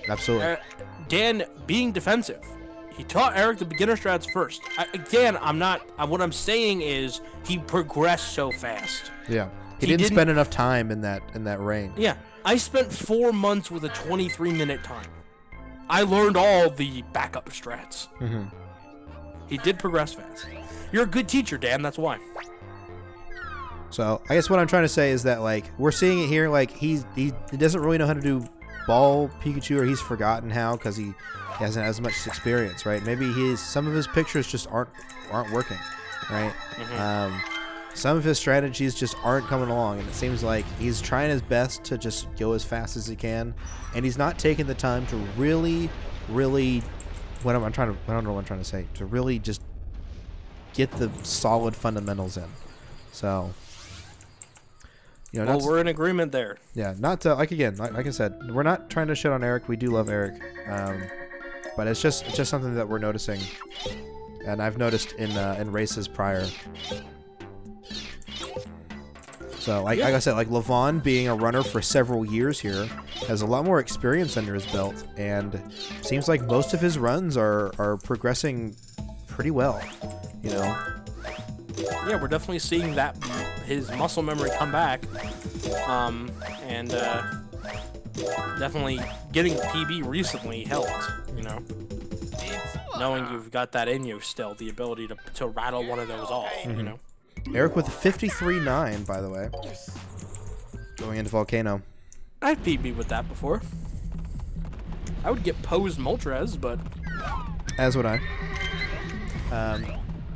Absolutely. Dan being defensive. He taught Eric the beginner strats first. What I'm saying is he progressed so fast. Yeah. He He didn't didn't- spend enough time in that range. Yeah, I spent 4 months with a 23-minute time. I learned all the backup strats. He did progress fast. You're a good teacher, Dan. That's why. So I guess what I'm trying to say is that like we're seeing it here. Like he doesn't really know how to do ball Pikachu, or he's forgotten how because he hasn't as much experience, right? Maybe some of his pictures just aren't working, right? Some of his strategies just aren't coming along, and it seems like he's trying his best to just go as fast as he can, and he's not taking the time to really I don't know what I'm trying to say, to really just get the solid fundamentals in. So, you know, well, we're in agreement there. Yeah, not to, like I said, we're not trying to shit on Eric. We do love Eric, but it's just something that we're noticing, and I've noticed in races prior. So, like I said, like Levon being a runner for several years here has a lot more experience under his belt, and seems like most of his runs are progressing pretty well. You know. Yeah, we're definitely seeing that his muscle memory come back, and definitely getting PB recently helped. You know, knowing you've got that in you still, the ability to rattle one of those off. You know. Eric with 53.9, by the way, going into Volcano. I've PB with that before. I would get posed Moltres, but as would I.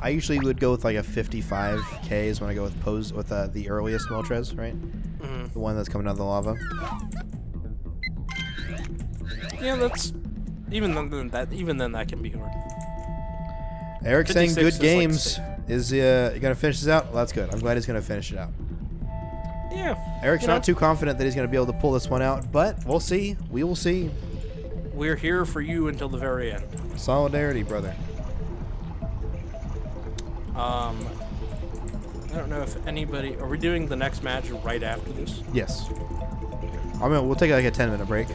I usually would go with like a 55K is when I go with pose with the earliest Moltres, right? The one that's coming out of the lava. Yeah, that's even then that can be hard. Eric saying good games. Like Is he gonna finish this out? Well, that's good. I'm glad he's gonna finish it out. Yeah. Eric's not too confident that he's gonna be able to pull this one out, but we'll see. We will see. We're here for you until the very end. Solidarity, brother. I don't know if anybody... Are we doing the next match right after this? Yes. I mean, we'll take like a 10-minute break.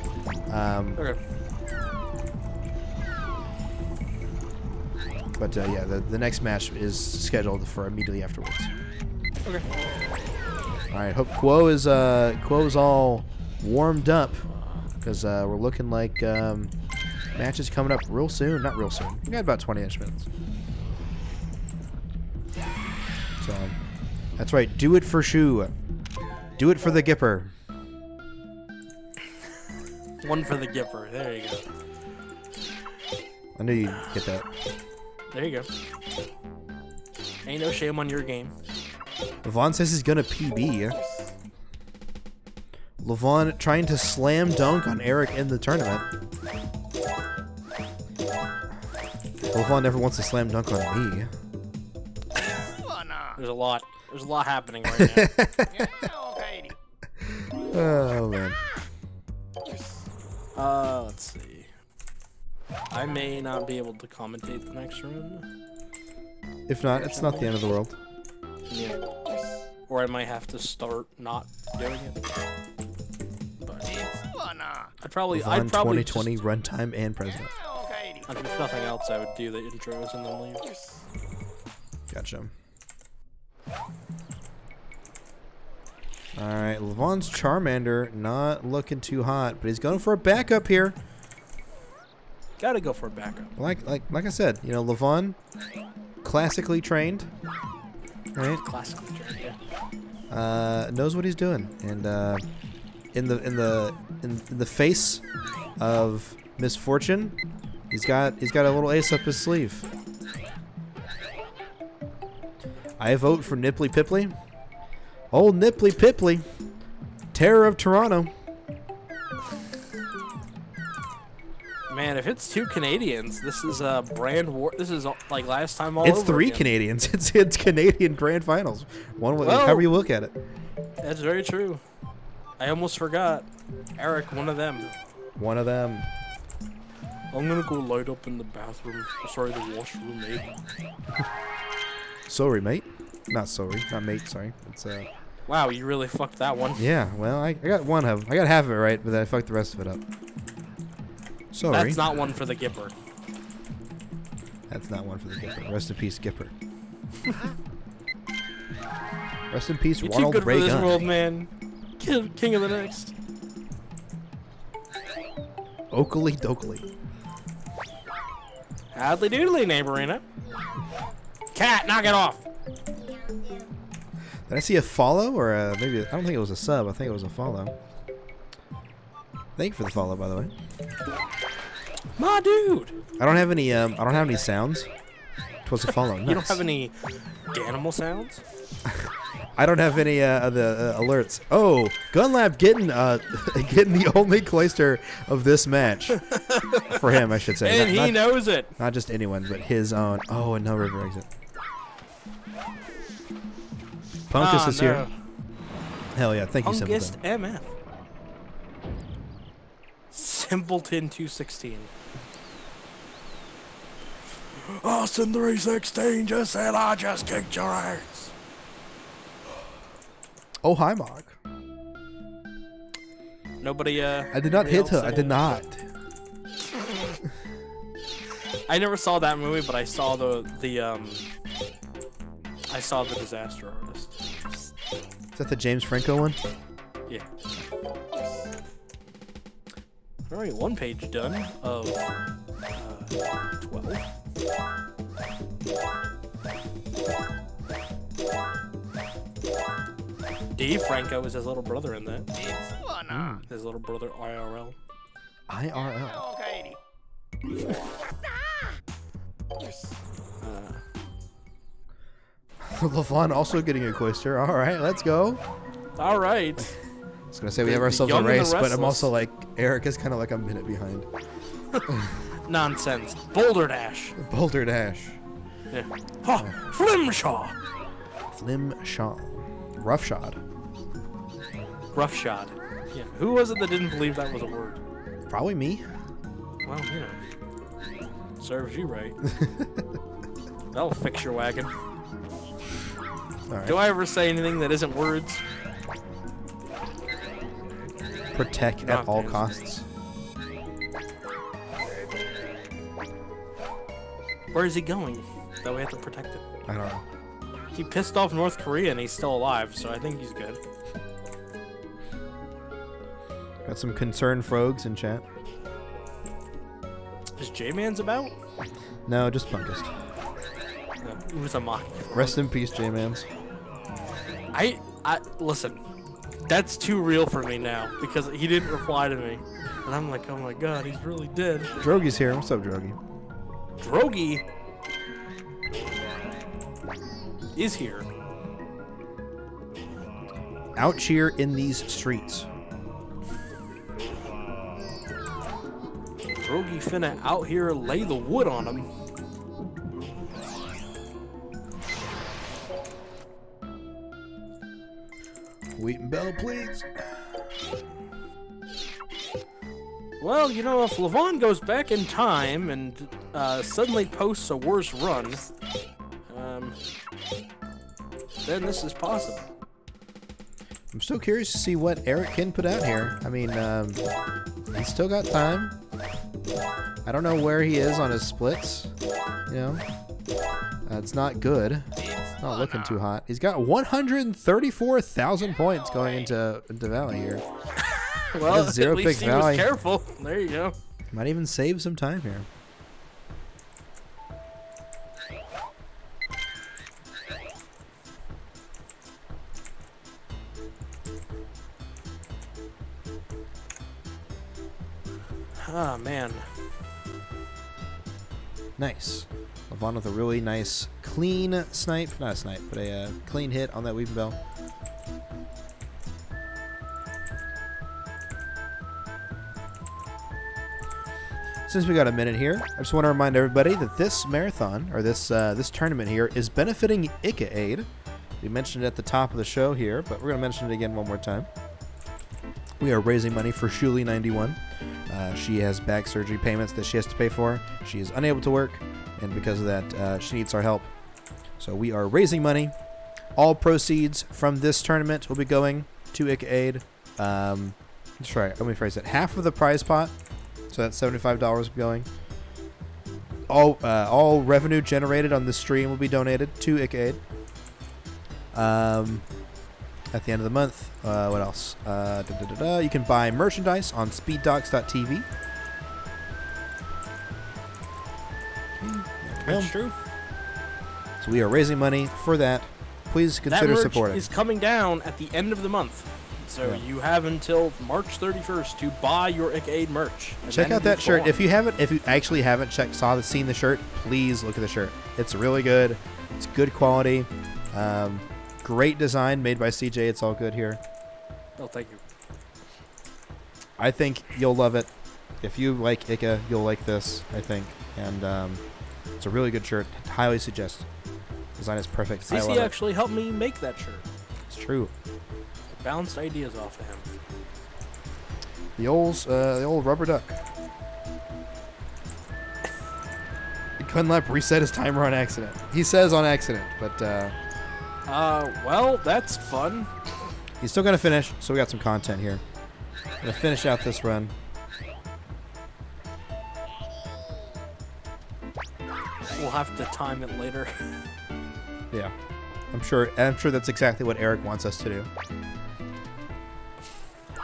Okay. But yeah, the next match is scheduled for immediately afterwards. Okay. All right. Hope Quo's all warmed up, because we're looking like matches coming up real soon. Not real soon. We got about 20-ish minutes. So that's right. Do it for Shu. Do it for the Gipper. One for the Gipper. There you go. I knew you'd get that. There you go. Ain't no shame on your game. Levon says he's gonna PB. Levon trying to slam dunk on Eric in the tournament. Levon never wants to slam dunk on me. There's a lot happening right now. Oh man. Let's see. I may not be able to commentate the next round. If not, it's not the end of the world. Yeah. Or I might have to start not doing it. But I'd probably 2020 runtime and president. If nothing else, I would do the intros and then leave. Gotcha. Alright, Levon's Charmander not looking too hot, but he's going for a backup here. Gotta go for a backup. Like I said, you know, Levon, classically trained, right? Classically trained, yeah. Knows what he's doing, and in the face of misfortune, he's got a little ace up his sleeve. I vote for Nipply Pipply. Old Nipply Pipply, terror of Toronto. Man, if it's two Canadians, this is a brand war. This is like last time all over. It's three again. Canadians. It's Canadian grand finals. However you look at it. That's very true. I almost forgot. Eric, one of them. One of them. I'm gonna go light up in the bathroom. Sorry, the washroom, mate. Sorry, mate. Not sorry. Not mate. Sorry. It's Wow, you really fucked that one. Yeah. Well, I got I got half of it right, but then I fucked the rest of it up. Sorry. That's not one for the Gipper. That's not one for the Gipper. Rest in peace, Gipper. Rest in peace, You're Ronald too good Reagan. for this world, man. King of the next. Oakley dokley. Howdy doodly, neighborina. Cat, knock it off. Did I see a follow or maybe? I don't think it was a sub. I think it was a follow. Thank you for the follow, by the way. My dude. I don't have any. I don't have any sounds. It was a follow. Nice. You don't have any animal sounds? I don't have any the alerts. Oh, Gunlap getting getting the only cloister of this match for him, I should say. And he knows it. Not just anyone, but his own. Oh, and no river exit. Punkus is no. here. Hell yeah, thank you, Punkist Simpleton. MF. Simpleton 216. Austin 316 just said I just kicked your ass. Oh, hi, Mark. Nobody, I did not hit her. I did not. I never saw that movie, but I saw the Disaster Artist. Is that the James Franco one? Yeah. Alright, one page done of 12. Dave Franco is his little brother in that. His little brother IRL. IRL. LaVon also getting a Quister. All right, let's go. All right. I was gonna say we have ourselves a race, but I'm also like Eric is kind of like a minute behind. Nonsense. Boulder Dash. Boulder Dash. Yeah. Huh. Flimshaw. Flimshaw. Roughshod. Roughshod. Yeah. Who was it that didn't believe that was a word? Probably me. Well, you know. Serves you right. That'll fix your wagon. All right. Do I ever say anything that isn't words? Protect at all costs. Where is he going? That we have to protect him. I don't know. He pissed off North Korea and he's still alive, so I think he's good. Got some concerned frogs in chat. Is J-Man's about? No, just Punkist. It was a mock. Rest in peace, J-Mans. I listen. That's too real for me now because he didn't reply to me, and I'm like, oh my god, he's really dead. Drogy's here. What's up, Drogy? Drogy is here. Out here in these streets. Drogy finna out here lay the wood on him. Wheat and Bell, please. Well, you know, if LaVon goes back in time and suddenly posts a worse run, then this is possible. I'm still curious to see what Eric can put out here. I mean, he's still got time. I don't know where he is on his splits. You know, it's not good. It's not looking too hot. He's got 134,000 points going into Valley here. Well, at zero least pick he was Valley. careful. There you go. Might even save some time here. Ah, man. Nice. LaVon with a really nice, clean snipe. Not a snipe, but a clean hit on that Weeping Bell. Since we got a minute here, I just want to remind everybody that this marathon, or this tournament here, is benefiting ICA-Aid. We mentioned it at the top of the show here, but we're going to mention it again one more time. We are raising money for Shuli91. She has back surgery payments that she has to pay for. She is unable to work, and because of that, she needs our help. So we are raising money. All proceeds from this tournament will be going to ICA-Aid. Let's try it. Let me phrase it. Half of the prize pot, so that's $75 going. All revenue generated on this stream will be donated to ICA-Aid. At the end of the month, what else? You can buy merchandise on speeddocs.tv. That's true. So we are raising money for that. Please consider that supporting. Is coming down at the end of the month. So you have until March 31st to buy your ICA-Aid merch. Check out that shirt. If you actually haven't seen the shirt, please look at the shirt. It's really good. It's good quality. Great design made by CJ. It's all good here. Oh, thank you. I think you'll love it. If you like Ica, you'll like this, I think. And it's a really good shirt. Highly suggest. Design is perfect. I CC love it. actually helped me make that shirt. It's true. I bounced ideas off of him. The old rubber duck. Gunlap reset his timer on accident. He says on accident, but well, that's fun. he's still gonna finish, so we got some content here. Gonna finish out this run. We'll have to time it later. Yeah, I'm sure that's exactly what Eric wants us to do.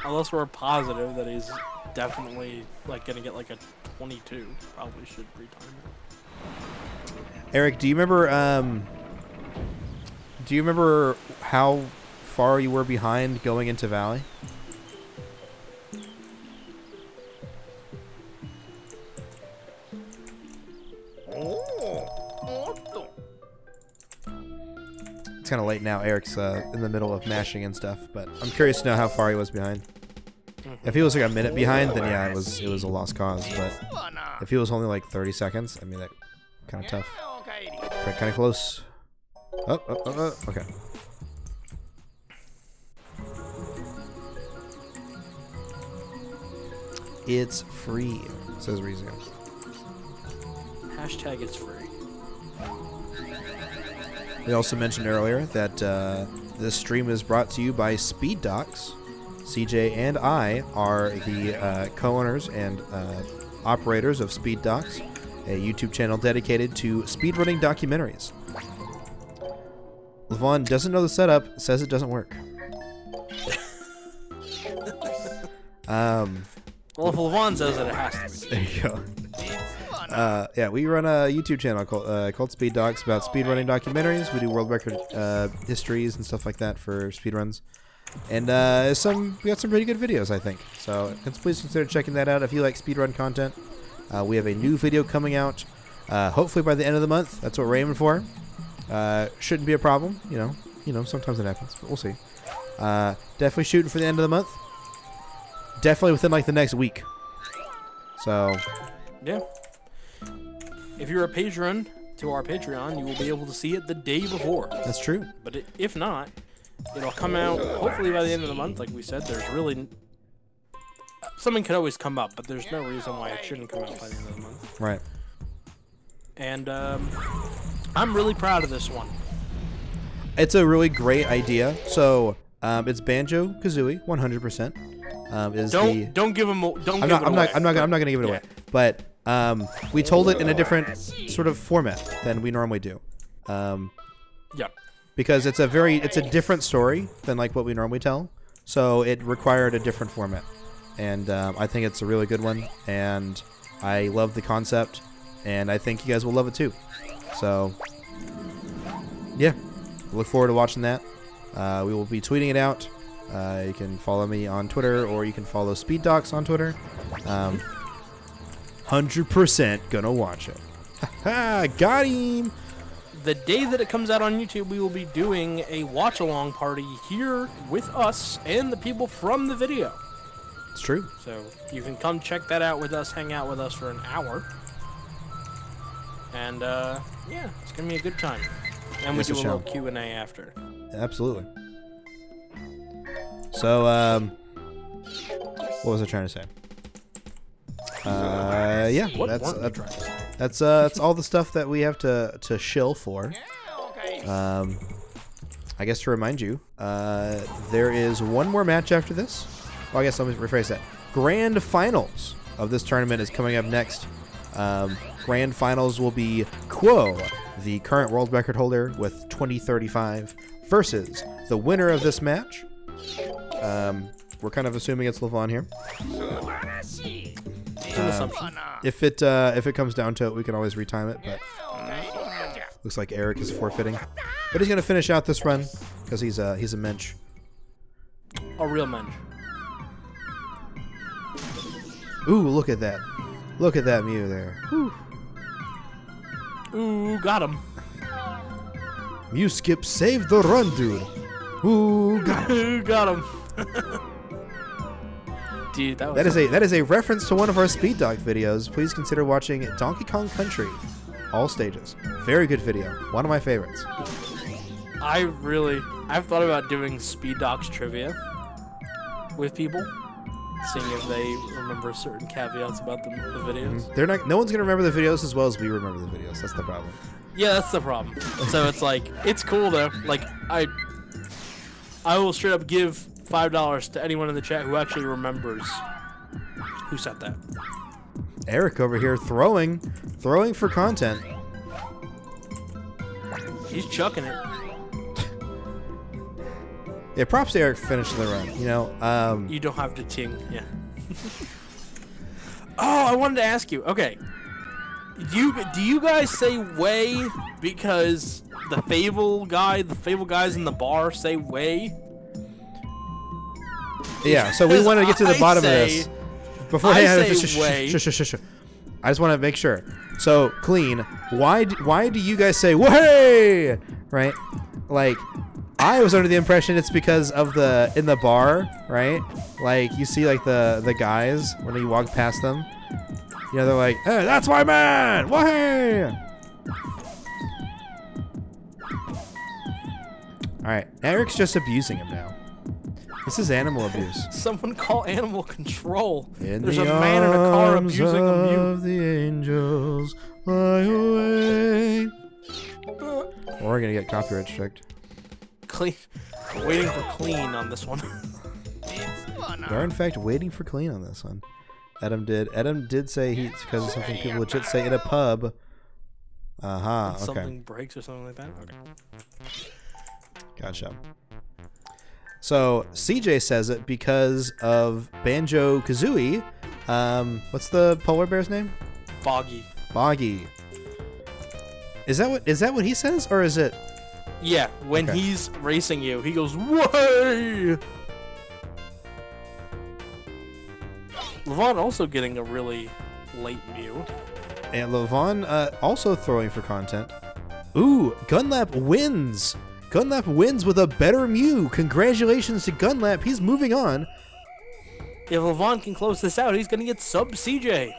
Unless we're positive that he's definitely like gonna get like a 22. Probably should retime it. Eric, do you remember how far you were behind going into Valley? It's kind of late now. Eric's in the middle of mashing and stuff, but I'm curious to know how far he was behind. If he was like a minute behind, then yeah, it was a lost cause. But if he was only like 30 seconds, I mean, that kind of tough. Right, kind of close. Okay. It's free, says Rizzo. Hashtag it's free. We also mentioned earlier that this stream is brought to you by Speed Docs. CJ and I are the co-owners and operators of Speed Docs, a YouTube channel dedicated to speedrunning documentaries. Levon doesn't know the setup, says it doesn't work. Well, if Levon says it, it has to be. There you go. Yeah, we run a YouTube channel called Speed Docs about speedrunning documentaries. We do world record histories and stuff like that for speedruns. And we got some pretty good videos, I think. So please consider checking that out if you like speedrun content. We have a new video coming out, hopefully by the end of the month. That's what we're aiming for. Shouldn't be a problem, you know. Sometimes it happens, but we'll see. Definitely shooting for the end of the month. Definitely within like the next week. So yeah. If you're a patron to our Patreon, you will be able to see it the day before. That's true. But if not, it'll come out hopefully by the end of the month. Like we said, there's really something could always come up, but there's no reason why it shouldn't come out by the end of the month. Right. And I'm really proud of this one. It's a really great idea. So it's Banjo-Kazooie, 100%. Don't give him. I'm not gonna give it away. But we told it in a different sort of format than we normally do. Yeah. Because it's a different story than like what we normally tell. So it required a different format. And I think it's a really good one. And I love the concept. And I think you guys will love it too. So yeah, look forward to watching that. We will be tweeting it out. You can follow me on Twitter, or you can follow Speed Docs on Twitter. 100% gonna watch it. Ha! Got him! The day that it comes out on YouTube, we will be doing a watch-along party here with us and the people from the video. It's true. So you can come check that out with us, hang out with us for an hour. And yeah, it's gonna be a good time. And we do a little Q&A after. Absolutely. So, what was I trying to say? Yeah, that's all the stuff that we have to shill for. I guess to remind you, there is one more match after this. Well, I guess let me rephrase that. Grand Finals of this tournament is coming up next. Grand Finals will be Quo, the current world record holder with 2035, versus the winner of this match. We're kind of assuming it's Levon here. If it comes down to it, we can always retime it, but looks like Eric is forfeiting. But he's gonna finish out this run because he's a mensch. A real mensch. Ooh, look at that! Look at that Mew there. Ooh, got him. Mew skip saved the run, dude. Ooh, got him. Ooh, got him. Dude, that is a reference to one of our Speed Dog videos. Please consider watching Donkey Kong Country. all stages. Very good video. One of my favorites. I've thought about doing Speed Docs trivia with people, seeing if they remember certain caveats about the videos. They're not. No one's gonna remember the videos as well as we remember the videos. That's the problem. Yeah, that's the problem. So it's like, it's cool though. Like I will straight up give $5 to anyone in the chat who actually remembers who said that. Eric over here throwing for content. He's chucking it. Yeah, props to Eric for finishing the run. You know, You don't have to ting, yeah. Oh, I wanted to ask you. Okay, do you guys say way because the Fable guys in the bar say way? Yeah. So we want to get to the bottom of this. Before I hey, say way. Shush. I just want to make sure. So clean. Why do you guys say way? Right? Like, I was under the impression it's because of in the bar, right? Like you see like the guys when you walk past them. You know, they're like, hey, that's my man! Way! Alright, Eric's just abusing him now. This is animal abuse. Someone call animal control. There's a man in a car abusing a mute. of the angels, fly away. We're gonna get copyright strict. Clean. Waiting for clean on this one. We are in fact waiting for clean on this one. Adam did say it's because of something people legit say in a pub. Okay. Something breaks or something like that. Okay. Gotcha. So CJ says it because of Banjo-Kazooie. What's the polar bear's name? Boggy. Boggy. Is that what he says, or is it? Yeah, when he's racing you, he goes, way! Levon also getting a really late Mew. And Levon also throwing for content. Ooh, Gunlap wins! Gunlap wins with a better Mew. Congratulations to Gunlap. He's moving on. If Levon can close this out, he's going to get sub CJ.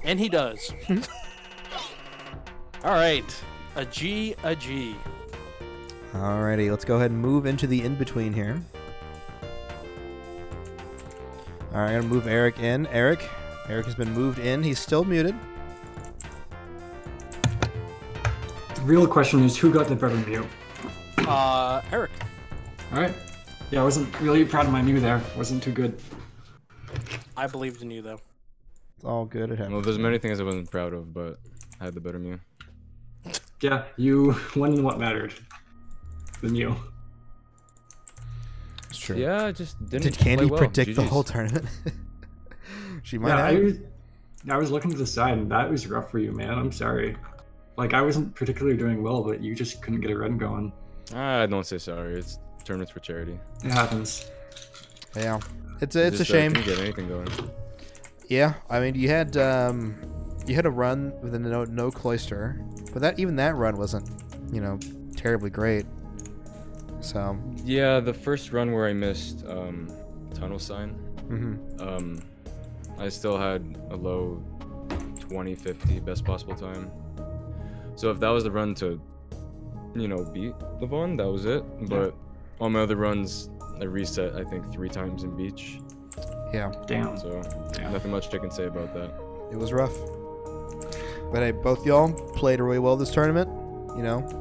And he does. Alright. A G. Alrighty, let's go ahead and move into the in-between here. Alright, I'm going to move Eric in. Eric has been moved in. He's still muted. The real question is, who got the better Mew? Eric. Alright. Yeah, I wasn't really proud of my Mew there. Wasn't too good. I believed in you, though. It's all good. It happened. Well, there's many things I wasn't proud of, but I had the better Mew. Yeah, you won in what mattered. The Mew. It's true. Yeah, I just didn't. Did Candy play well. predict the GG's. whole tournament? She might Yeah, have. I was looking to the side, and that was rough for you, man. I'm sorry. Like, I wasn't particularly doing well, but you just couldn't get a run going. Don't say sorry. It's tournaments for charity. It happens. Yeah, it's a shame. Couldn't get anything going. Yeah, I mean you had a run with a no cloister, but even that run wasn't, terribly great. So Yeah, the first run where I missed tunnel sign. I still had a low 2050 best possible time. So if that was the run to, beat Levon, that was it. But all my other runs, I reset I think 3 times in beach. yeah, Damn. So nothing much I can say about that. it was rough. But hey, both y'all played really well this tournament.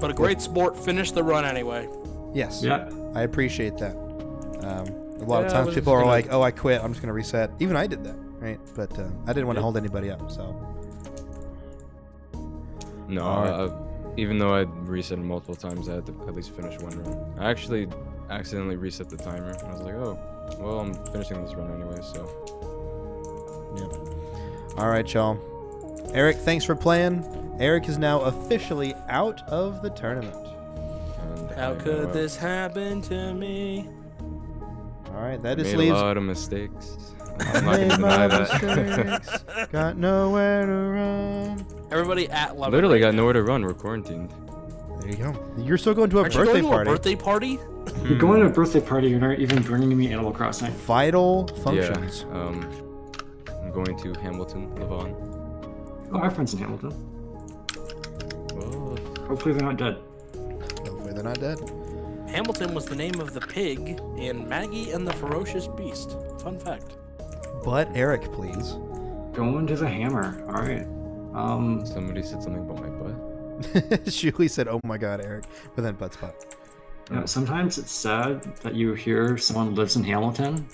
But a great sport finished the run anyway. Yes. Yeah. I appreciate that. A lot of Yeah, I times was people are gonna- like, "Oh, I quit. I'm just gonna reset." Even I did that, right? But I didn't want to hold anybody up, so. No, Alright. even though I'd reset multiple times, I had to at least finish one run. I actually accidentally reset the timer, and I was like, oh, well, I'm finishing this run anyway, so. Yep. All right, y'all. Eric, thanks for playing. Eric is now officially out of the tournament. And How I could know this happen to me? All right, that I just made leaves. a lot of mistakes. I I'm not made gonna my deny that. mistakes, got nowhere to run. Everybody at Love. Literally got nowhere to run. We're quarantined. There you go. You're still going to a Aren't you birthday going to party. a birthday party? You're going to a birthday party, you're not even bringing me Animal Crossing. Vital functions. Yeah. I'm going to Hamilton, Levon. Oh, our friend's in Hamilton. Hopefully they're not dead. Hopefully they're not dead. Hamilton was the name of the pig in Maggie and the Ferocious Beast. Fun fact. But Eric, please. Going to the hammer. All right. Somebody said something about my butt. Julie said, "Oh my God, Eric," but then butt spot. Sometimes it's sad that you hear someone lives in Hamilton,